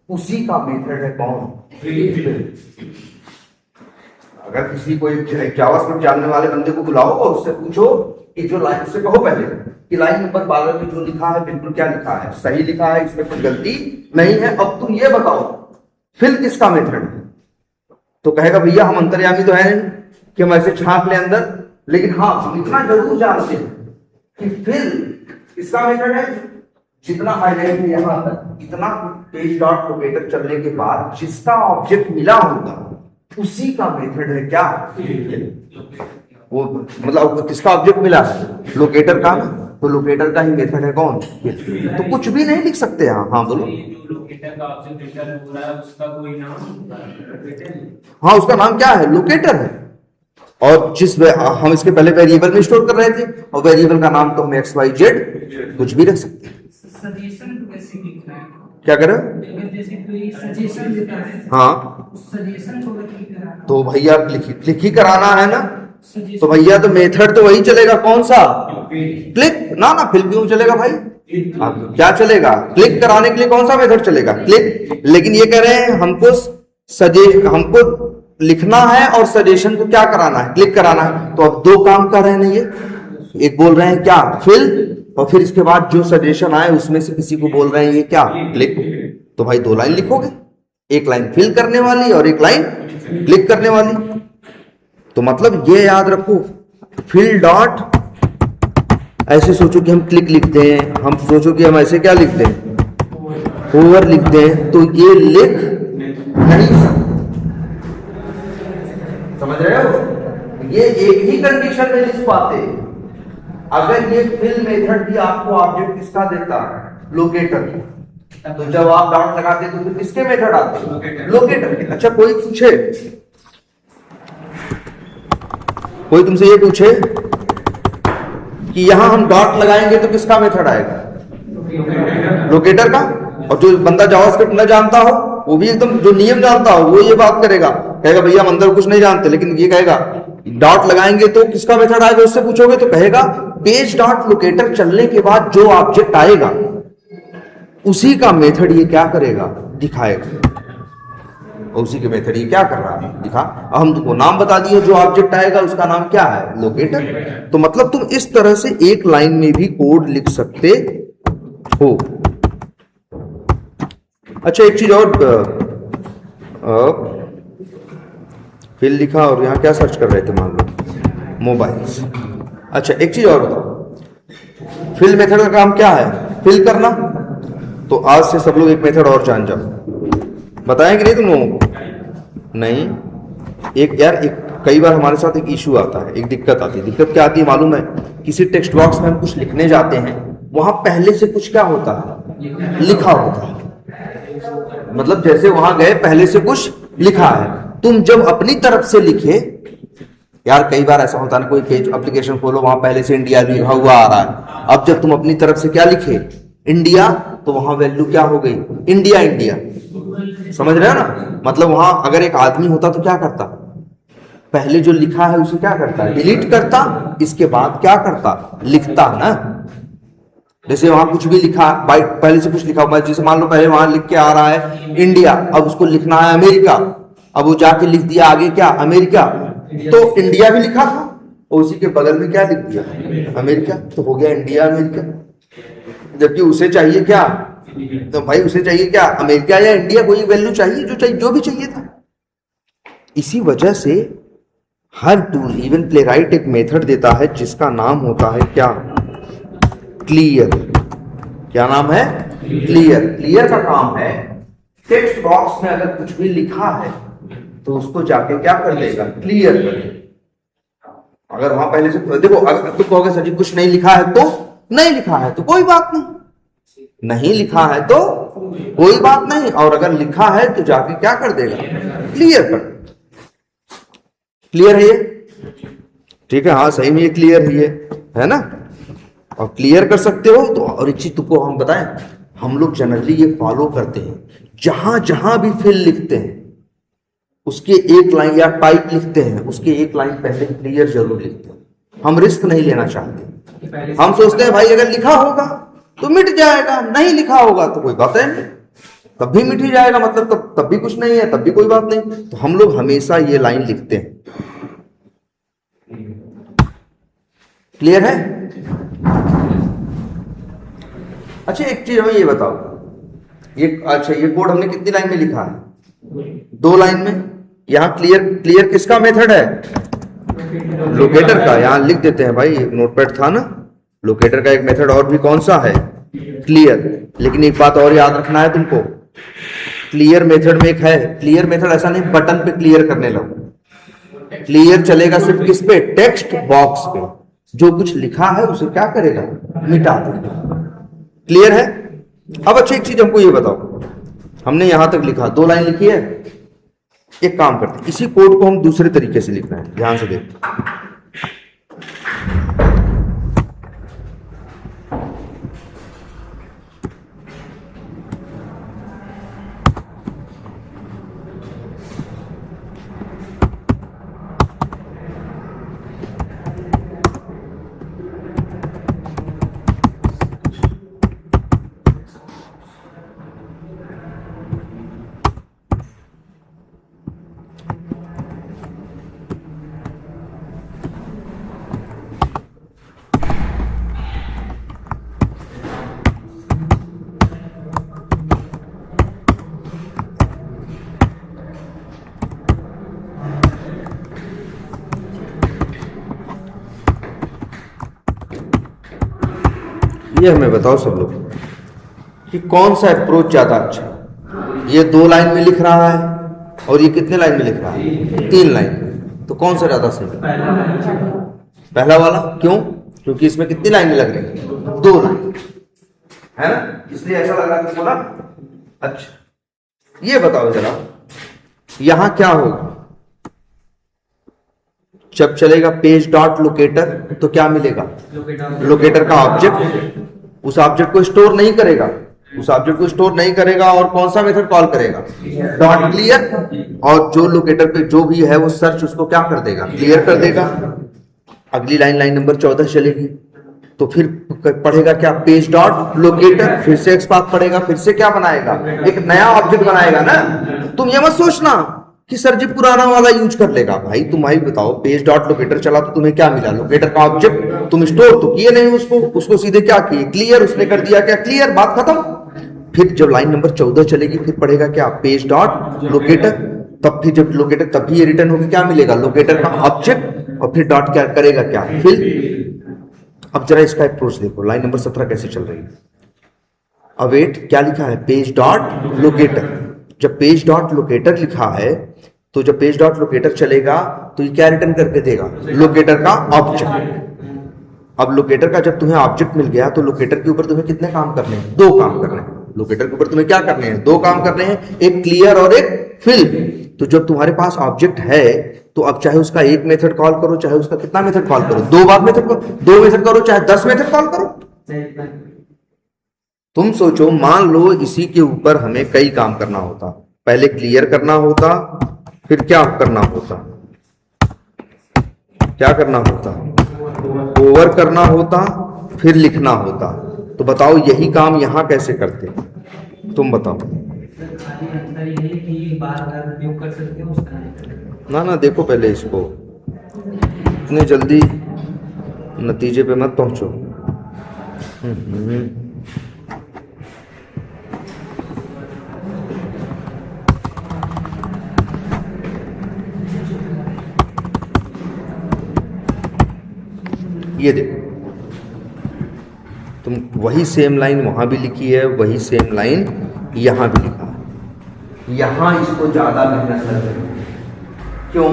उसी का मेथड है कौन? अगर किसी को जावास्क्रिप्ट जानने वाले बंदे को बुलाओ और उससे पूछो कि जो लाइन, उससे कहो पहले कि लाइन नंबर 12 में जो लिखा है बिल्कुल क्या लिखा है, सही लिखा है, इसमें कोई गलती नहीं है। अब तुम ये बताओ फिल किसका मेथड है? तो कहेगा भैया हम अंतर्यामी तो है नहीं कि हम ऐसे छांट ले अंदर, लेकिन हाँ हम इतना जरूर जानते हैं कि फिल किसका मेथड है। जितना हाईलाइट है यहां तक, इतना पेज डॉट लोकेटर चलने के बाद जिसका ऑब्जेक्ट मिला होगा उसी का मेथड है क्या? वो मतलब किसका ऑब्जेक्ट मिला? लोकेटर का, तो लोकेटर का ही मेथड है कौन? तो कुछ भी नहीं लिख सकते यहाँ। हाँ बोलो। जो लोकेटर का ऑब्जेक्ट रिटर्न हो रहा है उसका कोई नाम? हाँ उसका नाम क्या है? लोकेटर है। और जिस हम इसके पहले वेरिएबल में स्टोर कर रहे थे, और वेरिएबल का नाम तो हम XYZ कुछ भी रख सकते हैं। सजेशन कैसे लिख रहे हैं? क्या करें? जैसे कोई सजेशन देता है, हाँ उस सजेशन को क्लिक कराना, तो भैया क्लिक ही कराना है ना, तो भैया तो मेथड तो वही चलेगा, कौन सा? क्लिक ना फिल क्यों चलेगा भाई? क्या चलेगा? क्लिक कराने के लिए कौन सा मेथड चलेगा? क्लिक। लेकिन ये कह रहे हैं हमको लिखना है और सजेशन को क्या कराना है? क्लिक कराना है। तो अब दो काम कर रहे हैं ये, एक बोल रहे हैं क्या? फिल, और फिर इसके बाद जो सजेशन आए उसमें से किसी को बोल रहे हैं ये क्या? क्लिक। तो भाई 2 लाइन लिखोगे, एक लाइन फिल करने वाली और एक लाइन क्लिक करने वाली। तो मतलब ये याद रखो, फिल डॉट, ऐसे सोचो कि हम क्लिक लिखते हैं, हम सोचो कि हम ऐसे क्या लिखते हैं, ओवर लिखते हैं, तो ये लिख नहीं सकते। समझ रहे हो? ये एक ही कंडीशन में लिख पाते, अगर ये फिल मेथड भी आपको ऑब्जेक्ट किसका देता है, लोकेटर, तो जब आप डॉट लगाते तो फिर किसके मेथड आते हैं, लोकेटर के। अच्छा कोई पूछे, कोई तुमसे ये पूछे कि यहां हम डॉट लगाएंगे तो किसका मेथड आएगा, लोकेटर का। और जो बंदा जावास्क्रिप्ट न जानता हो वो भी एकदम जो नियम जानता हो वो ये बात करेगा, कहेगा भैया हम अंदर कुछ नहीं जानते, लेकिन ये कहेगा डॉट लगाएंगे तो किसका मेथड आएगा, उससे पूछोगे तो कहेगा पेज डॉट लोकेटर चलने के बाद जो ऑब्जेक्ट आएगा उसी का मेथड ये क्या करेगा, दिखाएगा। और उसी के मेथड ये क्या कर रहा है, दिखा। अब हम तुमको नाम बता दिए, जो ऑब्जेक्ट आएगा उसका नाम क्या है, लोकेटर। तो मतलब तुम इस तरह से एक लाइन में भी कोड लिख सकते हो। अच्छा एक चीज और, फिल लिखा और यहां क्या सर्च कर रहे थे, मान लो मोबाइल्स। अच्छा एक चीज और बताओ, फिल मेथड का काम क्या है, फिल करना। तो आज से सब लोग एक मेथड और जान जाओ, बताएंगे नहीं तुम लोगों को, नहीं। एक यार एक कई बार हमारे साथ एक इशू आता है, एक दिक्कत आती है। दिक्कत क्या आती है मालूम है, किसी टेक्स्ट बॉक्स में हम कुछ लिखने जाते हैं, वहां पहले से कुछ क्या होता है, लिखा होता है। मतलब जैसे वहां गए पहले से कुछ लिखा है, तुम जब अपनी तरफ से लिखे, यार कई बार ऐसा होता है ना, कोई पेज एप्लीकेशन खोलो वहां पहले से इंडिया लिखा हुआ आ रहा है। अब जब तुम अपनी तरफ से क्या लिखे, इंडिया, तो वहां वैल्यू क्या हो गई, इंडिया इंडिया। समझ रहे हो ना, मतलब वहां अगर एक आदमी होता तो क्या करता, पहले जो लिखा है उसे क्या करता, डिलीट करता, इसके बाद क्या करता, लिखता ना। जैसे वहां कुछ भी लिखा, पहले से कुछ लिखा हुआ, जैसे मान लो पहले वहां लिख के आ रहा है इंडिया, अब उसको लिखना है अमेरिका, अब वो जाके लिख दिया आगे क्या, अमेरिका, तो इंडिया भी लिखा था और उसी के बगल में क्या लिख दिया, अमेरिका, तो हो गया इंडिया अमेरिका। जबकि उसे चाहिए क्या, तो भाई उसे चाहिए क्या, अमेरिका या इंडिया, कोई वैल्यू चाहिए, जो भी चाहिए था। इसी वजह से हर टूल, इवन प्लेराइट एक मेथड देता है जिसका नाम होता है क्या, क्लियर। क्या नाम है, क्लियर। क्लियर का काम है टेक्स्ट बॉक्स में अगर कुछ भी लिखा है तो उसको जाके क्या कर देगा, क्लियर कर देगा। अगर वहां पहले से देखो, अगर तुम कहोगे सर जी कुछ नहीं लिखा है, तो नहीं लिखा है तो कोई बात नहीं, नहीं लिखा है तो कोई बात नहीं, और अगर लिखा है तो जाके क्या कर देगा, क्लियर कर। क्लियर है ये, ठीक है, हाँ सही में ये क्लियर है ना। और क्लियर कर सकते हो तो। और एक चीज तुमको हम बताएं, हम लोग जनरली ये फॉलो करते हैं, जहां जहां भी फिल लिखते हैं उसके एक लाइन, या टाइप लिखते हैं उसके एक लाइन पहले क्लियर जरूर लिखते हैं। हम रिस्क नहीं लेना चाहते, हम सोचते हैं भाई अगर लिखा होगा तो मिट जाएगा, नहीं लिखा होगा तो कोई बात है नहीं, तब भी मिट ही जाएगा, मतलब तब भी कुछ नहीं है, तब भी कोई बात नहीं। तो हम लोग हमेशा ये लाइन लिखते हैं। क्लियर है। अच्छा एक चीज हमें ये बताओ, ये अच्छा ये कोड हमने कितनी लाइन में लिखा है, 2 लाइन में। यहां क्लियर, क्लियर किसका मेथड है, लोकेटर का। यहां लिख देते हैं भाई, नोटपैड था ना, लोकेटर का एक मेथड और भी कौन सा है, क्लियर। लेकिन एक बात और याद रखना है तुमको, क्लियर मेथड में एक है, क्लियर मेथड ऐसा नहीं बटन पे क्लियर करने लगो, क्लियर चलेगा सिर्फ किस पे, टेक्स्ट बॉक्स पे। जो कुछ लिखा है उसे क्या करेगा, मिटा देगा। क्लियर है। अब अच्छा एक चीज हमको ये बताओ, हमने यहां तक लिखा, 2 लाइन लिखी है, एक काम करते हैं, इसी कोड को हम दूसरे तरीके से लिखना है, ध्यान से देखो। ये हमें बताओ सब लोग कि कौन सा अप्रोच ज्यादा अच्छा है। ये 2 लाइन में लिख रहा है और ये कितने लाइन में लिख रहा है, 3 लाइन में। तो कौन सा ज्यादा सही है, पहला वाला। क्यों, क्योंकि इसमें कितनी लाइनें लग रही हैं, 2 लाइन है ना, इसलिए ऐसा लगा तुमको ना। अच्छा ये बताओ जरा, यहां क्या होगा जब चलेगा पेज डॉट लोकेटर, तो क्या मिलेगा, लोकेटर का ऑब्जेक्ट। उस ऑब्जेक्ट को स्टोर नहीं करेगा, उस ऑब्जेक्ट को स्टोर नहीं करेगा, और कौन सा मेथड कॉल करेगा, डॉट क्लियर। और जो लोकेटर पे जो भी है वो सर्च उसको क्या कर देगा, क्लियर कर देगा। अगली लाइन, लाइन नंबर 14 चलेगी, तो फिर पढ़ेगा क्या, पेज डॉट लोकेटर, फिर से एक्सपाथ पढ़ेगा, फिर से क्या बनाएगा, एक नया ऑब्जेक्ट बनाएगा ना। तुम ये मत सोचना कि सर जी पुराना वाला यूज कर लेगा। भाई तुम ही बताओ, पेज डॉट लोकेटर चला तो तुम्हें क्या मिला, लोकेटर का ऑब्जेक्ट। तुम स्टोर तो किए नहीं उसको सीधे क्या किए, क्लियर। उसने कर दिया क्या, क्लियर, बात खत्म। फिर जब लाइन नंबर 14 चलेगी, फिर पढ़ेगा क्या, पेज डॉट लोकेटर। तब फिर जब लोकेटर, तब भी ये रिटर्न होगी, क्या मिलेगा, लोकेटर का ऑब्जेक्ट, और फिर डॉट क्या करेगा, क्या फिल। अब जरा इसका अप्रोच देखो, लाइन नंबर 17 कैसे चल रही है। अवेट क्या लिखा है, पेज डॉट लोकेटर। जब पेज डॉट लोकेटर लिखा है, तो जब पेज डॉट लोकेटर चलेगा तो ये क्या रिटर्न करके देगा, लोकेटर का ऑब्जेक्ट। अब लोकेटर का जब तुम्हें ऑब्जेक्ट मिल गया, तो लोकेटर के ऊपर तुम्हें कितने काम करने हैं, 2 काम करने हैं। लोकेटर के ऊपर तुम्हें क्या करने हैं, 2 काम करने हैं, एक क्लियर और एक फिल। तो जब तुम्हारे पास ऑब्जेक्ट है, तो अब चाहे उसका एक मेथड कॉल करो, चाहे उसका कितना मेथड कॉल करो, 2 बार मेथड करो, 2 मेथड करो, चाहे 10 मेथड कॉल करो। तुम सोचो, मान लो इसी के ऊपर हमें कई काम करना होता, पहले क्लियर करना होता, फिर क्या करना होता, क्या करना होता, ओवर करना होता, फिर लिखना होता। तो बताओ यही काम यहां कैसे करते, तुम बताओ। ना देखो पहले इसको, इतने जल्दी नतीजे पे मत पहुंचो। ये देखो, तुम वही सेम लाइन वहां भी लिखी है, वही सेम लाइन यहां भी लिखा है। यहां इसको ज्यादा मेहनत लग रही है, क्यों,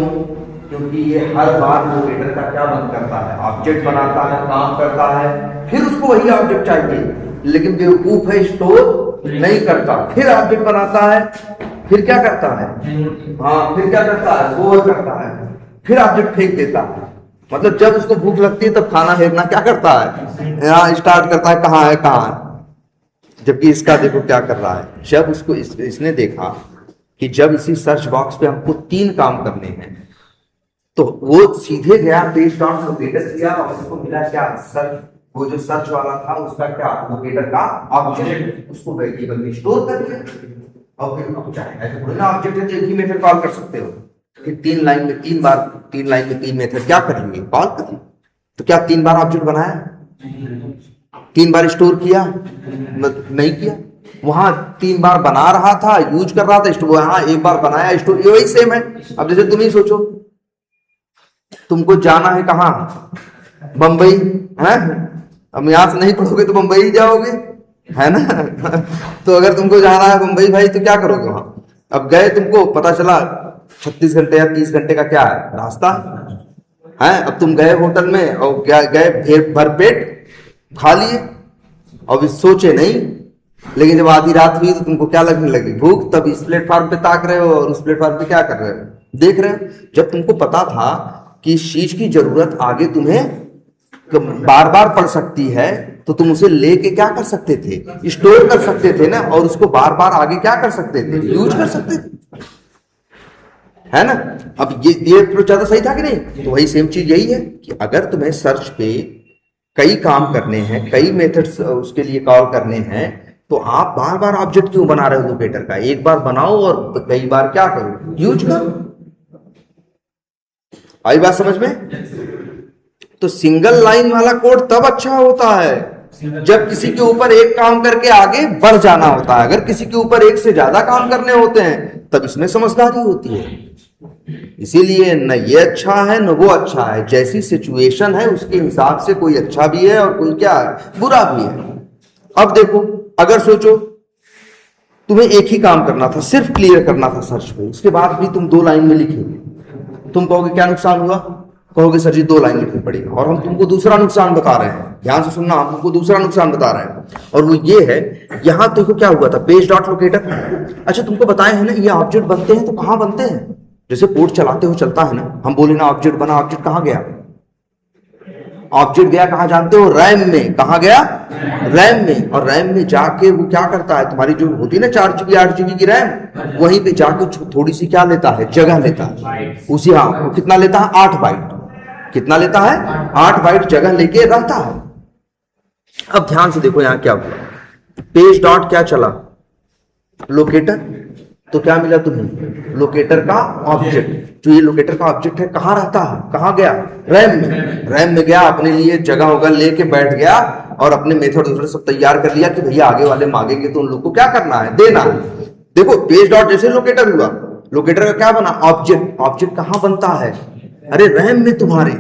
क्योंकि ये हर बार लोकेटर का क्या बंद करता है, ऑब्जेक्ट बनाता है, काम करता है, फिर उसको वही ऑब्जेक्ट चाहिए। लेकिन बेवकूफ है, स्टोर नहीं करता, फिर ऑब्जेक्ट बनाता है, फिर क्या करता है, हाँ फिर क्या करता है, वो करता है, फिर ऑब्जेक्ट फेंक देता है। मतलब जब उसको भूख लगती है तब खाना हेरना क्या करता है, यहाँ स्टार्ट करता है, कहाँ है कहाँ है। जबकि इसका देखो क्या कर रहा है, जब उसको इसने देखा कि जब इसी सर्च बॉक्स पे हमको 3 काम करने हैं, तो वो सीधे गया पेज डॉट लोकेटर किया, और उसको मिला क्या, सर्च, वो जो सर्च वाला था उसका क्या, लोकेटर का ऑब्जेक्ट। उसको वेरिएबल में स्टोर कर दिया, और फिर अब चाहे ऐसे थोड़ी ना ऑब्जेक्ट है, एक ही मेथड कॉल कर सकते हो। फिर 3 लाइन में 3 बार, 3 लाइन में 3 मेथड क्या कर लिए, कॉल कर लिए। तो क्या 3 बार ऑब्जेक्ट बनाया, 3 बार स्टोर किया, नहीं किया। वहां 3 बार बना रहा था, यूज कर रहा था, स्टोर, हाँ 1 बार बनाया, स्टोर, ये वही सेम है। अब जैसे तुम ही सोचो, तुमको जाना है कहाँ, बंबई है, अब यहां से नहीं पढ़ोगे तो बंबई ही जाओगे, है ना। तो अगर तुमको जाना है बंबई भाई, तो क्या करोगे वहां। अब गए, तुमको पता चला 36 घंटे या 30 घंटे का क्या है रास्ता है। अब तुम गए होटल में और क्या गए, भर पेट खा लिए, और सोचे नहीं, लेकिन जब आधी रात हुई तो तुमको क्या लगने लगी, भूख। तब इस प्लेटफॉर्म पे ताक रहे हो, और उस प्लेटफॉर्म पे क्या कर रहे हो, देख रहे हो। जब तुमको पता था कि इस चीज की जरूरत आगे तुम्हें बार बार पड़ सकती है, तो तुम उसे लेके क्या कर सकते थे, स्टोर कर सकते थे ना, और उसको बार बार आगे क्या कर सकते थे, यूज कर सकते थे, है ना। अब ये अप्रोच ज्यादा सही था कि नहीं। तो वही सेम चीज यही है कि अगर तुम्हें सर्च पे कई काम करने हैं, कई मेथड्स उसके लिए कॉल करने हैं, तो आप बार बार ऑब्जेक्ट क्यों बना रहे हो लोकेटर का, एक बार बनाओ और कई बार क्या करो, यूज करो। आई बात समझ में। तो सिंगल लाइन वाला कोड तब अच्छा होता है जब किसी के ऊपर एक काम करके आगे बढ़ जाना होता है। अगर किसी के ऊपर एक से ज्यादा काम करने होते हैं, तब इसमें समझदारी होती है। इसीलिए न ये अच्छा है न वो अच्छा है, जैसी सिचुएशन है उसके हिसाब से कोई अच्छा भी है और कोई क्या है, बुरा भी है। अब देखो, अगर सोचो तुम्हें एक ही काम करना था, सिर्फ क्लियर करना था सर्च पे, उसके बाद भी तुम 2 लाइन में लिखे, तुम कहोगे क्या नुकसान हुआ, कहोगे सर जी 2 लाइन लिखनी पड़ेगी, और हम तुमको दूसरा नुकसान बता रहे हैं, ध्यान से सुनना, हम तुमको दूसरा नुकसान बता रहे हैं, और वो ये है, यहां देखो क्या हुआ था, पेज डॉट लोकेटर। अच्छा तुमको बताए हैं ना ये ऑब्जेक्ट बनते हैं, तो कहां बनते हैं, जैसे कोड चलाते हो चलता है ना, हम बोले ना ऑब्जेक्ट बना, ऑब्जेक्ट कहां गया, ऑब्जेक्ट गया कहां जानते हो, रैम में। कहां गया, रैम में। और रैम में जाके वो क्या करता है, तुम्हारी जो होती है ना 4 GB 8 GB की रैम, वहीं पे जाके थोड़ी सी क्या लेता है, जगह लेता है उसी, हाँ वो कितना लेता है, 8 बाइट। कितना लेता है, 8 बाइट जगह लेके रहता है। अब ध्यान से देखो यहां क्या हुआ, पेज डॉट क्या चला, लोकेटर, तो क्या मिला तुम्हें, लोकेटर का ऑब्जेक्ट। जो ये लोकेटर का ऑब्जेक्ट है कहां रहता है, कहां गया, रैम में। रैम में गया, अपने लिए जगह होगा लेके बैठ गया, और अपने मेथड दूसरे सब तैयार कर लिया कि भैया आगे वाले मांगेंगे तो उन लोग को क्या करना है, देना है। देखो पेज डॉट जैसे लोकेटर हुआ, लोकेटर का क्या बना, ऑब्जेक्ट। ऑब्जेक्ट कहां बनता है, अरे रैम में तुम्हारे,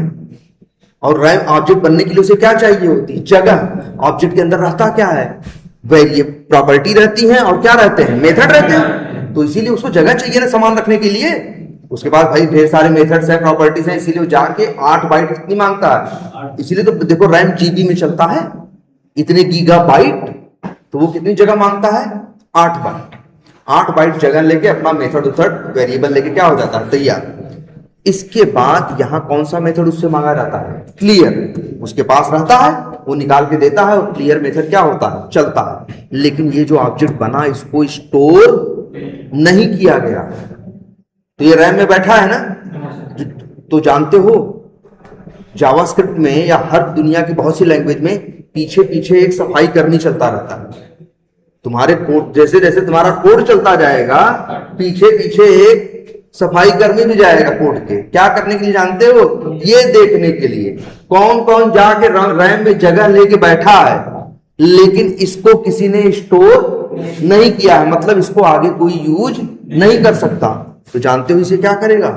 और रैम ऑब्जेक्ट बनने के लिए उसे क्या चाहिए होती है, जगह। ऑब्जेक्ट के अंदर रहता क्या है, वेरिएबल प्रॉपर्टी रहती है, और क्या रहते हैं, मेथड रहते हैं, तो इसीलिए उसको जगह चाहिए ना सामान रखने के लिए। उसके बाद भाई ढेर सारे मेथड्स हैं, प्रॉपर्टीज हैं, इसीलिए जाके 8 बाइट कितनी मांगता है, इसीलिए तो देखो रैम जीबी में चलता है, इतने गीगाबाइट, तो वो कितनी जगह मांगता है, 8 बाइट। 8 बाइट जगह लेके अपना मेथड उथड वेरिएबल लेके क्या हो जाता है, तैयार। इसके बाद यहां कौन सा मेथड उससे मांगा जाता है, क्लियर। उसके पास रहता है, वो निकाल के देता है, और क्लियर मेथड क्या होता है, चलता है। लेकिन ये जो ऑब्जेक्ट बना इसको स्टोर नहीं किया गया, तो ये रैम में बैठा है ना, तो जानते हो जावास्क्रिप्ट में या हर दुनिया की बहुत सी लैंग्वेज में पीछे पीछे एक सफाई करनी चलता रहता है। तुम्हारे कोड जैसे जैसे तुम्हारा कोड चलता जाएगा, पीछे पीछे एक सफाई कर्मी भी जाएगा कोड के, क्या करने के लिए जानते हो, ये देखने के लिए कौन कौन जाके रैम में जगह लेके बैठा है, लेकिन इसको किसी ने स्टोर नहीं किया है, मतलब इसको आगे कोई यूज नहीं कर सकता। तो जानते हो इसे क्या करेगा,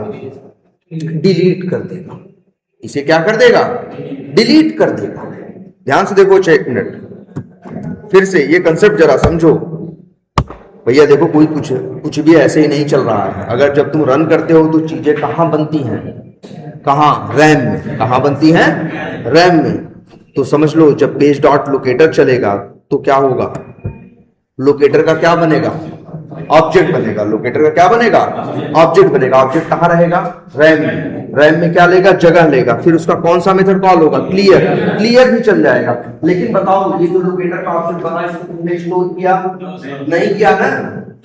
डिलीट कर देगा। इसे क्या कर देगा, डिलीट कर देगा। ध्यान से देखो, 1 मिनट फिर से ये कंसेप्ट जरा समझो भैया। देखो कोई कुछ भी ऐसे ही नहीं चल रहा है। अगर जब तुम रन करते हो तो चीजें कहां बनती हैं, कहां, रैम में। कहां बनती हैं, रैम में। तो समझ लो जब पेज डॉट लोकेटर चलेगा तो क्या होगा, लोकेटर का क्या बनेगा, ऑब्जेक्ट बनेगा। लोकेटर का क्या बनेगा, ऑब्जेक्ट बनेगा। ऑब्जेक्ट कहां रहेगा, रैम में। रैम में क्या लेगा, जगह लेगा। फिर उसका कौन सा मेथड कॉल होगा, क्लियर। क्लियर भी चल जाएगा। लेकिन बताओ ये जो लोकेटर का ऑब्जेक्ट बना इसको तुमने स्टोर किया नहीं किया ना,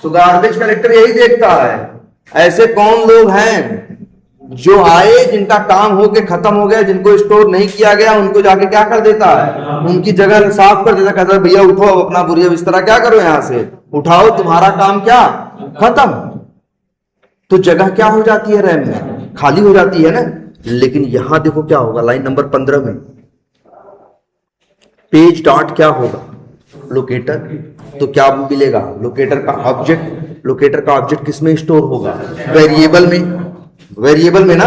तो गार्बेज कलेक्टर यही देखता है ऐसे कौन लोग हैं जो आए जिनका काम होके खत्म हो गया, जिनको स्टोर नहीं किया गया, उनको जाके क्या कर देता है, उनकी जगह साफ कर देता, कहता है भैया उठो अब अपना बुरिया बिस्तरा क्या करो यहां से उठाओ, तुम्हारा काम क्या खत्म। तो जगह क्या हो जाती है, रैम में खाली हो जाती है ना। लेकिन यहां देखो क्या होगा, लाइन नंबर 15 में पेज डॉट क्या होगा, लोकेटर। तो क्या मिलेगा, लोकेटर का ऑब्जेक्ट। लोकेटर का ऑब्जेक्ट किसमें स्टोर होगा, वेरिएबल में। वेरिएबल में ना।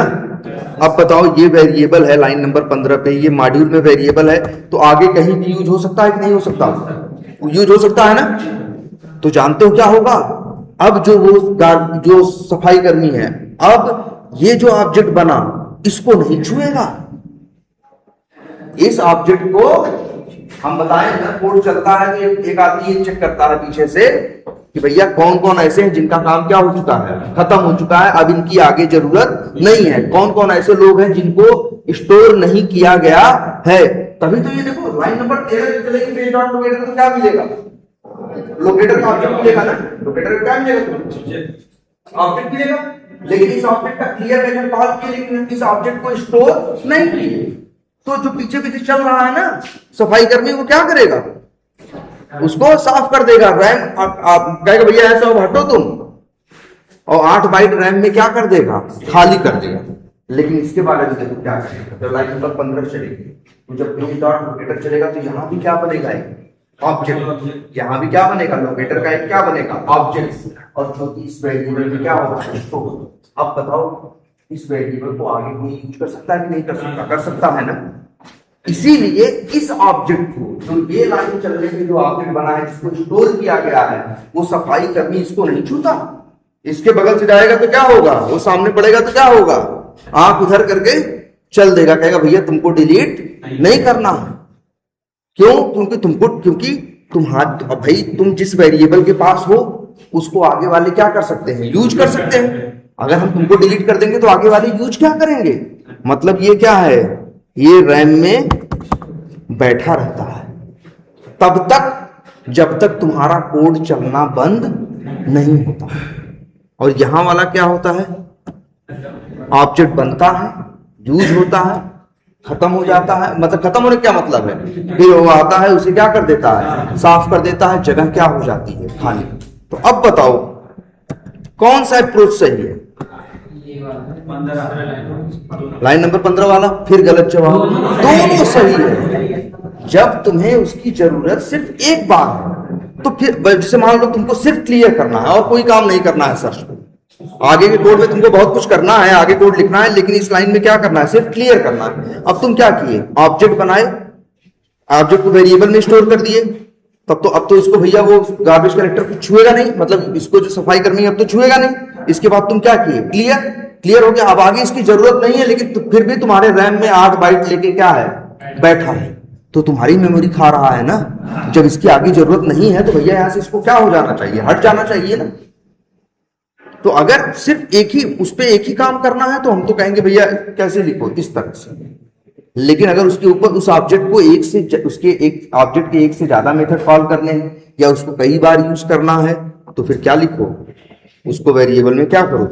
अब बताओ ये वेरिएबल है लाइन नंबर 15 पे, ये मॉड्यूल में वेरिएबल है, तो आगे कहीं भी यूज हो सकता है कि नहीं हो सकता, यूज हो सकता है ना। तो जानते हो क्या होगा, अब जो सफाई कर्मी है, अब ये जो ऑब्जेक्ट बना इसको नहीं छुएगा। इस ऑब्जेक्ट को हम बताएं ना, कोड चलता है तो एक आदमी ये चेक करता है पीछे से कि भैया कौन कौन ऐसे हैं जिनका काम क्या हो चुका है, खत्म हो चुका है, अब इनकी आगे जरूरत नहीं है। कौन कौन ऐसे लोग हैं जिनको स्टोर नहीं किया गया है। तभी तो ये देखो लाइन नंबर 13 चलेगी, पेज डॉट लोकेटर, तो क्या मिलेगा, लोकेटर का ऑब्जेक्ट मिलेगा ना। लोकेटर का क्या मिलेगा, ऑब्जेक्ट मिलेगा। लेकिन इस ऑब्जेक्ट का क्लियर मेथड पास किया, लेकिन इस ऑब्जेक्ट को स्टोर नहीं किए। तो जो पीछे पीछे चल रहा है ना सफाई कर्मी, वो क्या करेगा, उसको साफ कर देगा। रैम कहेगा भैया ऐसा हटो तुम, और 8 बाइट रैम में क्या कर देगा, खाली कर देगा। लेकिन इसके बारे में देखो क्या करेगा, जब लाइन नंबर 15 चलेगी, तो जब पेज डॉट लोकेटर चलेगा तो यहां भी क्या बनेगा, ऑब्जेक्ट। यहां भी क्या बनेगा, लोकेटर का एक क्या बनेगा, ऑब्जेक्ट। और जो इस वेरिएबल में क्या होगा, स्टोर। अब बताओ इस वेरिएबल को आगे कोई यूज कर सकता है कि नहीं कर सकता, कर सकता है ना। इसीलिए इस ऑब्जेक्ट को, जो ये लाइन चलने के जो ऑब्जेक्ट बना है जिसको स्टोर किया गया है, वो सफाई कर्मी इसको नहीं छूता। इसके बगल से जाएगा तो क्या होगा, वो सामने पड़ेगा तो क्या होगा, आंख उधर करके चल देगा, कहेगा भैया तुमको डिलीट नहीं करना है। क्यों? क्योंकि भाई तुम जिस वेरिएबल के पास हो उसको आगे वाले क्या कर सकते हैं, यूज कर सकते हैं। अगर हम तुमको डिलीट कर देंगे तो आगे वाले यूज क्या करेंगे? मतलब ये क्या है, ये रैम में बैठा रहता है तब तक जब तक तुम्हारा कोड चलना बंद नहीं होता। और यहां वाला क्या होता है, ऑब्जेक्ट बनता है, यूज होता है, खत्म हो जाता है। मतलब खत्म होने क्या मतलब है, फिर वो आता है उसे क्या कर देता है, साफ कर देता है, जगह क्या हो जाती है, खाली। तो अब बताओ कौन सा अप्रोच सही है? लाइन नंबर 15 वाला? फिर गलत जवाब। दोनों सही है। जब तुम्हें उसकी जरूरत सिर्फ एक बार है तो फिर जैसे मान लो तुमको सिर्फ क्लियर करना है और कोई काम नहीं करना है सर्च पे, आगे के कोड में तुमको बहुत कुछ करना है, आगे कोड लिखना है, लेकिन इस लाइन में क्या करना है, सिर्फ क्लियर करना है। अब तुम क्या किए, ऑब्जेक्ट बनाए, ऑब्जेक्ट को वेरिएबल में स्टोर कर दिए, तब तो अब तो इसको भैया वो गार्बेज कलेक्टर को छुएगा नहीं, मतलब इसको जो सफाई करनी है अब तो छुएगा नहीं। इसके बाद तुम क्या किए, क्लियर हो गया। अब आगे इसकी जरूरत नहीं है, लेकिन फिर भी तुम्हारे रैम में 8 बाइट लेके क्या है, बैठा है, तो तुम्हारी मेमोरी खा रहा है ना। जब इसकी आगे जरूरत नहीं है तो भैया यहां से इसको क्या हो जाना चाहिए, हट जाना चाहिए ना। तो अगर सिर्फ उस पर एक ही काम करना है तो हम तो कहेंगे भैया कैसे लिखो, इस तरह से। लेकिन अगर उसके ऊपर उस ऑब्जेक्ट को एक ऑब्जेक्ट के एक से ज्यादा मेथड कॉल करने हैं या उसको कई बार यूज करना है तो फिर क्या लिखो, उसको वेरिएबल में क्या करो,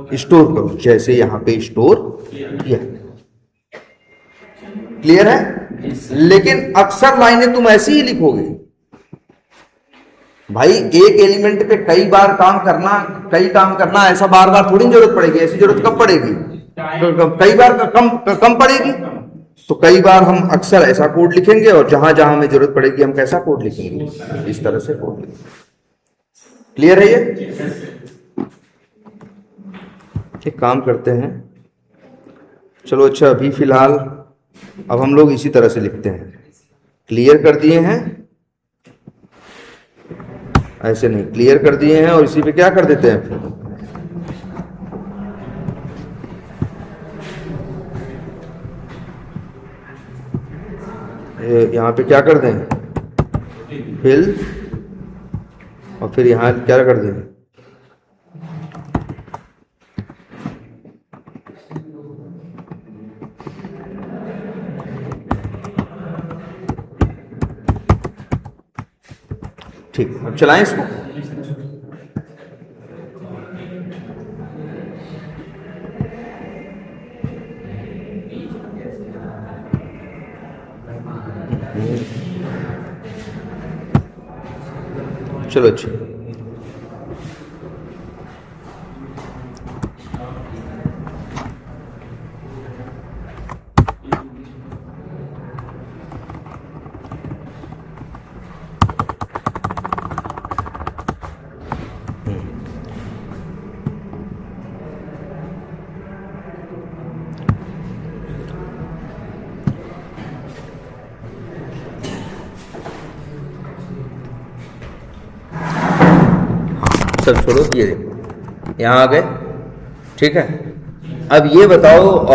फिर स्टोर करो, जैसे यहां पे स्टोर किया। क्लियर है? लेकिन अक्सर लाइनें तुम ऐसी ही लिखोगे भाई, एक एलिमेंट पे कई काम करना, ऐसा बार बार थोड़ी जरूरत पड़ेगी। ऐसी जरूरत कब पड़ेगी, कई बार कम पड़ेगी। तो कई बार हम अक्सर ऐसा कोड लिखेंगे और जहां जहां हमें जरूरत पड़ेगी हम कैसा कोड लिखेंगे, इस तरह से कोड लिखेंगे। क्लियर है ये? एक काम करते हैं, चलो अच्छा, अभी फिलहाल अब हम लोग इसी तरह से लिखते हैं। क्लियर कर दिए हैं, ऐसे नहीं, क्लियर कर दिए हैं और इसी पे क्या कर देते हैं, फिर यहां पे क्या कर दें, फिल, और फिर यहां क्या कर दें, ठीक। अब चलाएं इसको। चलो अच्छा, सब छोड़ो, ये देखो यहाँ आ गए, ठीक है। अब ये बताओ,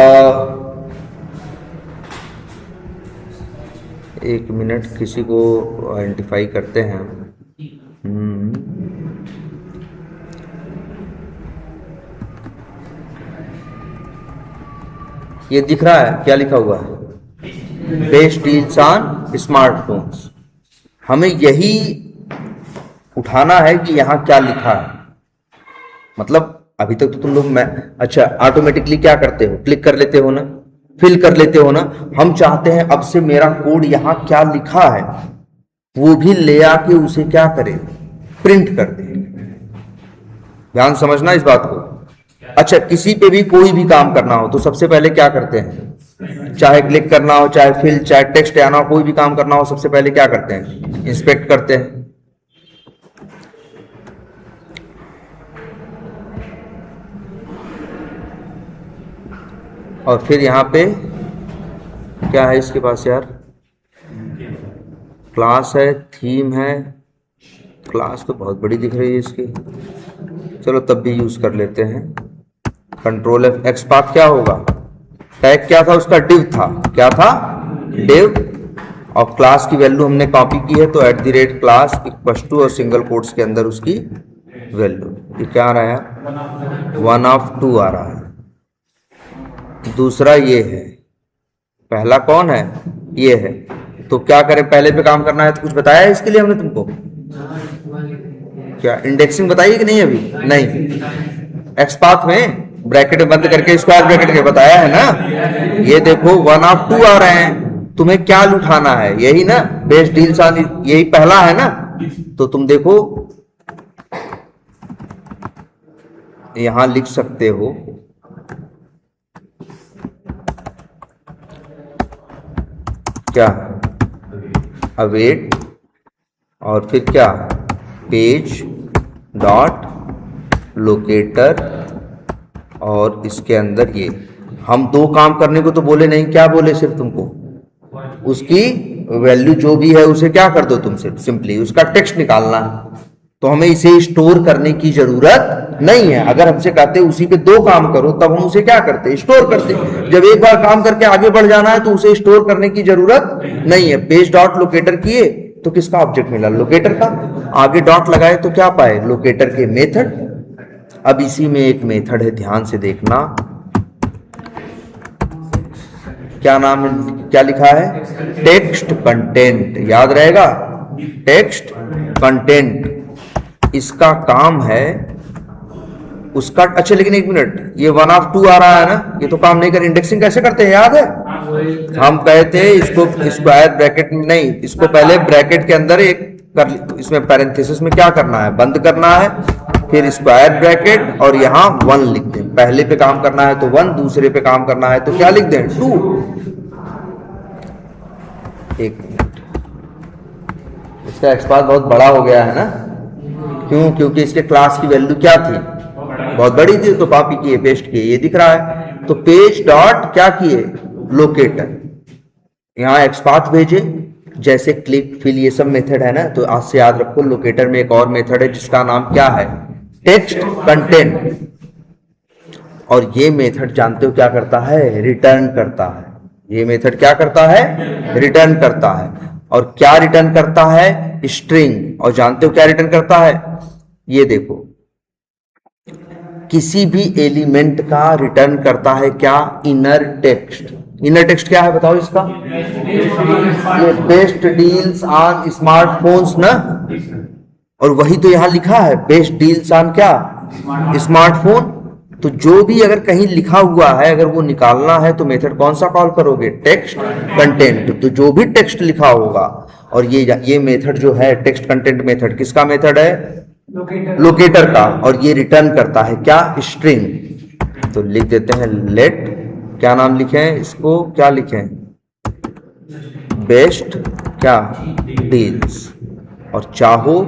एक मिनट, किसी को आइडेंटिफाई करते हैं। ये दिख रहा है क्या लिखा हुआ है, बेस्ट डील्स ऑन स्मार्टफोन्स। हमें यही उठाना है कि यहाँ क्या लिखा है। मतलब अभी तक तो तुम लोग अच्छा ऑटोमेटिकली क्या करते हो, क्लिक कर लेते हो ना, फिल कर लेते हो ना। हम चाहते हैं अब से मेरा कोड यहाँ क्या लिखा है वो भी ले आके उसे क्या करें, प्रिंट कर दे। ध्यान समझना इस बात को। अच्छा, किसी पे भी कोई भी काम करना हो तो सबसे पहले क्या करते हैं, चाहे क्लिक करना हो, चाहे फिल, चाहे टेक्स्ट आना हो, कोई भी काम करना हो, सबसे पहले क्या करते हैं, इंस्पेक्ट करते हैं। और फिर यहाँ पे क्या है इसके पास यार, क्लास है, थीम है। क्लास तो बहुत बड़ी दिख रही है इसकी, चलो तब भी यूज कर लेते हैं। कंट्रोल F, एक्सपाथ क्या होगा, टैग क्या था उसका? div था। क्या था? div। और क्लास की वैल्यू हमने कॉपी की है, तो @class इक्वल टू और सिंगल कोट्स के अंदर उसकी वैल्यू, ये क्या आ रहा है? 1/2 आ रहा है। दूसरा ये है, पहला कौन है? ये है। तो क्या करें, पहले पे काम करना है तो कुछ बताया है इसके लिए हमने तुमको? क्या इंडेक्सिंग बताइए कि नहीं? अभी नहीं। एक्सपाथ में ब्रैकेट बंद करके स्क्वायर ब्रैकेट के बताया है ना। ये देखो 1/2 आ रहे हैं, तुम्हें क्या उठाना है? यही ना, बेस्ट डील्स ऑन, यही पहला है ना। तो तुम देखो यहां लिख सकते हो क्या? अवेट और फिर क्या? पेज डॉट लोकेटर, और इसके अंदर ये हम दो काम करने को तो बोले नहीं, क्या बोले? सिर्फ तुमको उसकी वैल्यू जो भी है उसे क्या कर दो तुम, सिर्फ सिंपली उसका टेक्स्ट निकालना है। तो हमें इसे स्टोर करने की जरूरत नहीं है। अगर हमसे कहते उसी पे दो काम करो, तब हम उसे क्या करते? स्टोर करते। जब एक बार काम करके आगे बढ़ जाना है तो उसे स्टोर करने की जरूरत नहीं है। पेज डॉट लोकेटर किए तो किसका ऑब्जेक्ट मिला? लोकेटर का। आगे डॉट लगाए तो क्या पाए? लोकेटर के मेथड। अब इसी में एक मेथड है, ध्यान से देखना, क्या नाम, क्या लिखा है? Text content. याद रहेगा, टेक्स्ट कंटेंट इसका काम है उसका। अच्छा लेकिन एक मिनट, ये 1/2 आ रहा है ना, ये तो काम नहीं कर। इंडेक्सिंग कैसे करते हैं याद है? हम कहते हैं इसको स्क्वायर ब्रैकेट में नहीं, इसको पहले ब्रैकेट के अंदर एक कर, इसमें पैरेंथेसिस में क्या करना है? बंद करना है, फिर स्क्वायर ब्रैकेट और यहां 1 लिख दें। पहले पे काम करना है तो 1, दूसरे पे काम करना है तो क्या लिख दें? 2। एक मिनट, इसका एक्सपाथ बहुत बड़ा हो गया है ना। क्यों? क्योंकि इसके क्लास की वैल्यू क्या थी? बहुत बड़ी थी, तो कॉपी किए, पेस्ट किए, ये दिख रहा है। तो पेज डॉट क्या किए? लोकेटर। यहां एक्सपाथ भेजे, जैसे क्लिक फिल ये सब मेथड है ना। तो आज से याद रखो, लोकेटर में एक और मेथड है जिसका नाम क्या है? Text content. और ये मेथड जानते हो क्या करता है? रिटर्न करता है। ये मेथड क्या करता है? रिटर्न करता है। और क्या रिटर्न करता है? स्ट्रिंग। और जानते हो क्या रिटर्न करता है? ये देखो, किसी भी एलिमेंट का रिटर्न करता है क्या? Inner text. इनर टेक्स्ट क्या है बताओ इसका? ये बेस्ट डील्स ऑन स्मार्टफोन्स ना, और वही तो यहां लिखा है, बेस्ट डील्स ऑन क्या? स्मार्टफोन। तो जो भी अगर कहीं लिखा हुआ है, अगर वो निकालना है तो मेथड कौन सा कॉल करोगे? Text content. तो जो भी टेक्स्ट लिखा होगा, और ये मेथड जो है टेक्स्ट कंटेंट मेथड, किसका मेथड है? लोकेटर का। और ये रिटर्न करता है क्या? स्ट्रिंग। तो लिख देते हैं लेट, क्या नाम लिखें इसको? क्या लिखें? बेस्ट क्या? डील्स। और चाहो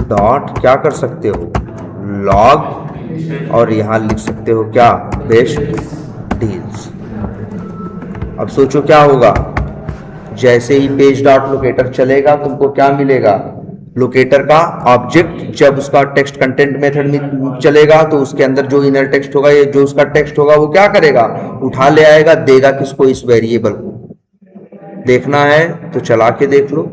डॉट क्या कर सकते हो? लॉग। और यहां लिख सकते हो क्या? Best deals. अब सोचो क्या होगा? जैसे ही पेज डॉट लोकेटर चलेगा, तुमको क्या मिलेगा? लोकेटर का ऑब्जेक्ट। जब उसका टेक्स्ट कंटेंट मेथड में चलेगा तो उसके अंदर जो इनर टेक्स्ट होगा, ये जो उसका टेक्स्ट होगा, वो क्या करेगा? उठा ले आएगा, देगा किसको? इस वेरिएबल को। देखना है तो चला के देख लो।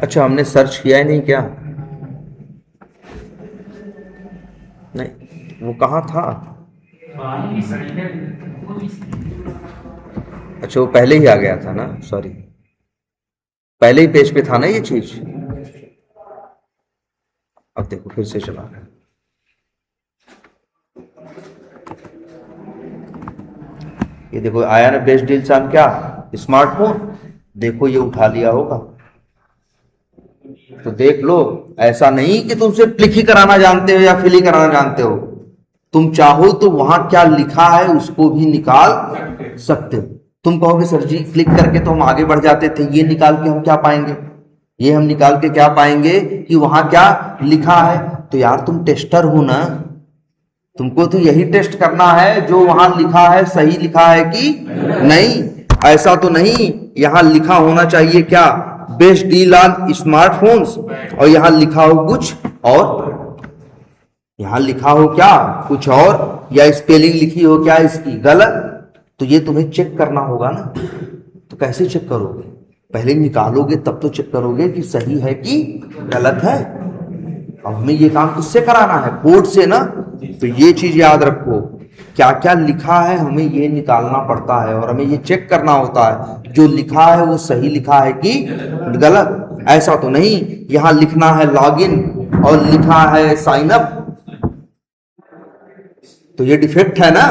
अच्छा, हमने सर्च किया ही नहीं क्या? नहीं, वो कहाँ था? अच्छा, वो पहले ही आ गया था ना, सॉरी, पहले ही पेज पे था ना ये चीज। अब देखो फिर से चला रहा है। ये देखो आया ना, बेस्ट डील्स ऑन क्या? स्मार्टफोन। देखो ये उठा लिया होगा। तो देख लो, ऐसा नहीं कि तुम सिर्फ क्लिक ही कराना जानते हो या फिल ही कराना जानते हो। तुम चाहो तो वहां क्या लिखा है उसको भी निकाल सकते हो। तुम कहोगे सर जी क्लिक करके तो हम आगे बढ़ जाते थे, ये निकाल के हम क्या पाएंगे? ये हम निकाल के क्या पाएंगे कि वहां क्या लिखा है? तो यार तुम टेस्टर हो ना, तुमको तो यही टेस्ट करना है जो वहां लिखा है सही लिखा है कि नहीं। ऐसा तो नहीं यहां लिखा होना चाहिए क्या, बेस्ट डील ऑन स्मार्टफोन्स, और यहां लिखा हो कुछ और, यहां लिखा हो क्या कुछ और, या स्पेलिंग लिखी हो क्या इसकी गलत। तो ये तुम्हें चेक करना होगा ना। तो कैसे चेक करोगे, पहले निकालोगे तब तो चेक करोगे कि सही है कि गलत है। अब हमें ये काम किससे कराना है, बोर्ड से ना। तो ये चीज याद रखो, क्या क्या लिखा है हमें ये निकालना पड़ता है और हमें ये चेक करना होता है जो लिखा है वो सही लिखा है कि गलत। ऐसा तो नहीं यहां लिखना है लॉगिन और लिखा है साइन अप, तो ये डिफेक्ट है ना।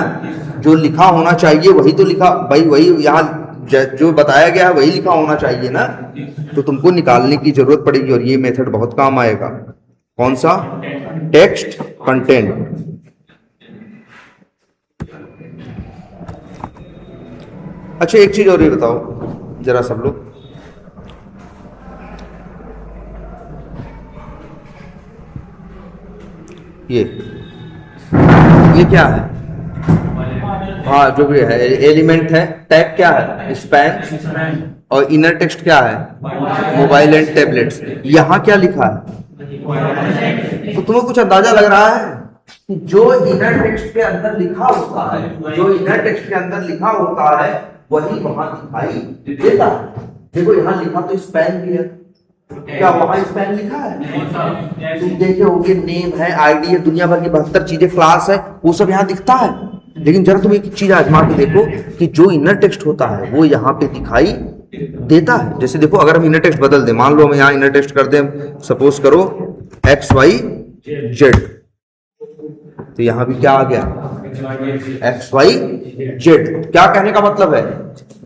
जो लिखा होना चाहिए वही तो लिखा, भाई वही यहाँ जो बताया गया है वही लिखा होना चाहिए ना। तो तुमको निकालने की जरूरत पड़ेगी और ये मेथड बहुत काम आएगा। कौन सा, टेक्स्ट कंटेंट। अच्छा एक चीज और ये बताओ जरा सब लोग, ये क्या है, हाँ जो भी है एलिमेंट है, टैग क्या है स्पैन, और इनर टेक्स्ट क्या है मोबाइल एंड टैबलेट्स। यहाँ क्या लिखा है, तो तुम्हें कुछ अंदाजा लग रहा है कि जो इनर टेक्स्ट के अंदर लिखा होता है, जो इनर टेक्स्ट के अंदर लिखा होता है वही वहां दिखाई देता है। देखो यहाँ लिखा तो स्पैन भी है, क्या वहां स्पैन लिखा है, तुम देखे होगे नेम है, आईडी है, दुनिया भर की 72 चीजें, क्लास है, वो सब यहाँ दिखता है। लेकिन जरा तुम एक चीज आजमा के देखो कि जो इनर टेक्स्ट होता है वो यहाँ पे दिखाई देता है। जैसे देखो अगर हम इनर टेक्स्ट बदल दें, मान लो हम यहाँ इनर टेक्स्ट कर दें, सपोज करो XYZ, तो यहाँ भी क्या आ गया XYZ। क्या कहने का मतलब है,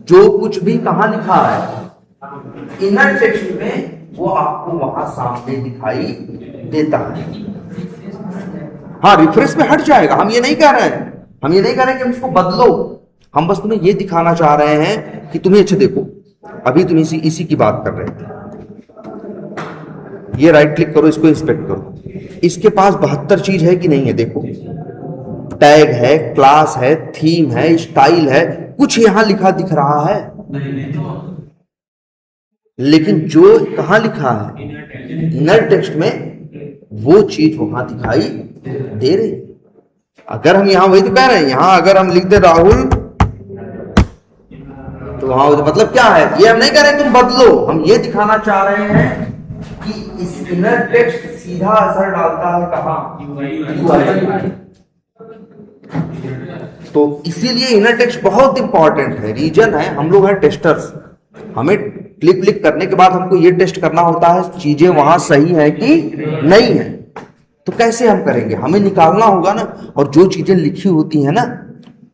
जो कुछ भी कहां लिखा है इनर टेक्स्ट में वो आपको वहां सामने दिखाई देता है। हाँ रिफ्रेश में हट जाएगा, हम ये नहीं कह रहे हैं, हम ये नहीं कह रहे हैं कि इसको बदलो, हम बस तुम्हें ये दिखाना चाह रहे हैं कि तुम्हें अच्छा देखो, अभी तुम इसी की बात कर रहे थे, ये राइट क्लिक करो, इसको इंस्पेक्ट करो, इसके पास 72 चीज है कि नहीं है, देखो टैग है, क्लास है, थीम है, स्टाइल है, कुछ यहां लिखा दिख रहा है, लेकिन जो कहां लिखा है इनर टेक्स्ट में वो चीज वहां दिखाई दे रही। अगर हम यहां वही तो कह रहे हैं, यहां अगर हम लिख दे राहुल, तो वहां मतलब क्या है, ये हम नहीं कह रहे तुम बदलो, हम ये दिखाना चाह रहे हैं कि इस इनर टेक्स्ट सीधा असर डालता है कहां, तो इसीलिए इनर टेक्स्ट बहुत इंपॉर्टेंट है। रीजन है, हम लोग हैं टेस्टर्स, हमें क्लिक करने के बाद हमको ये टेस्ट करना होता है चीजें वहां सही है कि नहीं है। तो कैसे हम करेंगे, हमें निकालना होगा ना। और जो चीजें लिखी होती है ना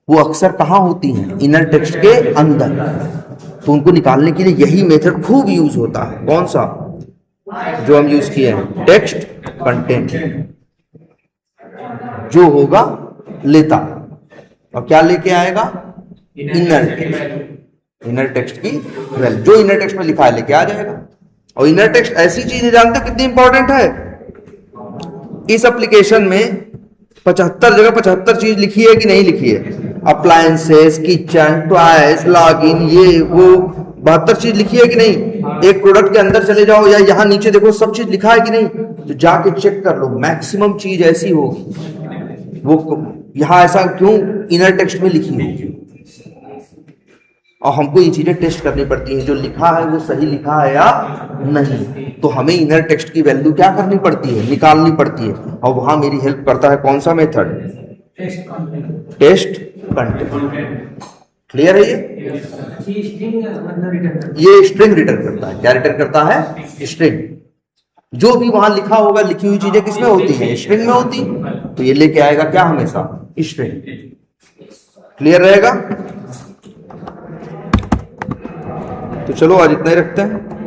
वो अक्सर कहां होती हैं, इनर टेक्स्ट के अंदर, तो उनको निकालने के लिए यही मेथड खूब यूज होता है। कौन सा, जो हम यूज किए हैं, टेक्स्ट कंटेंट। जो होगा लेता, और क्या लेके आएगा, इनर टेक्स्ट, इनर टेक्स्ट की वैल्यू, जो इनर टेक्स्ट में लिखा है लेके आ जाएगा। और इनर टेक्स्ट ऐसी चीज है, जानते कितनी इंपॉर्टेंट है, इस एप्लीकेशन में 75 जगह 75 चीज लिखी है कि नहीं लिखी है, अप्लायंसेस, किचन, टॉयज, लॉगिन, ये वो 72 चीज लिखी है कि नहीं। एक प्रोडक्ट के अंदर चले जाओ या यहाँ नीचे देखो सब चीज लिखा है कि नहीं, तो जाके चेक कर लो, मैक्सिमम चीज ऐसी होगी, वो यहाँ ऐसा क्यों इनर टेक्स्ट में लिखी होगी। और हमको ये चीजें टेस्ट करनी पड़ती हैं, जो लिखा है वो सही लिखा है या नहीं। तो हमें इनर टेक्स्ट की वैल्यू क्या करनी पड़ती है, निकालनी पड़ती है, और वहां मेरी हेल्प करता है कौन सा मेथड, टेस्ट कंटेंट। क्लियर है ये स्ट्रिंग रिटर्न करता है। क्या रिटर्न करता है, स्ट्रिंग। जो भी वहां लिखा होगा, लिखी हुई चीजें किसमें होती हैं, स्ट्रिंग में होती, तो ये लेके आएगा क्या, हमेशा स्ट्रिंग। क्लियर रहेगा। तो चलो आज इतना ही रखते हैं।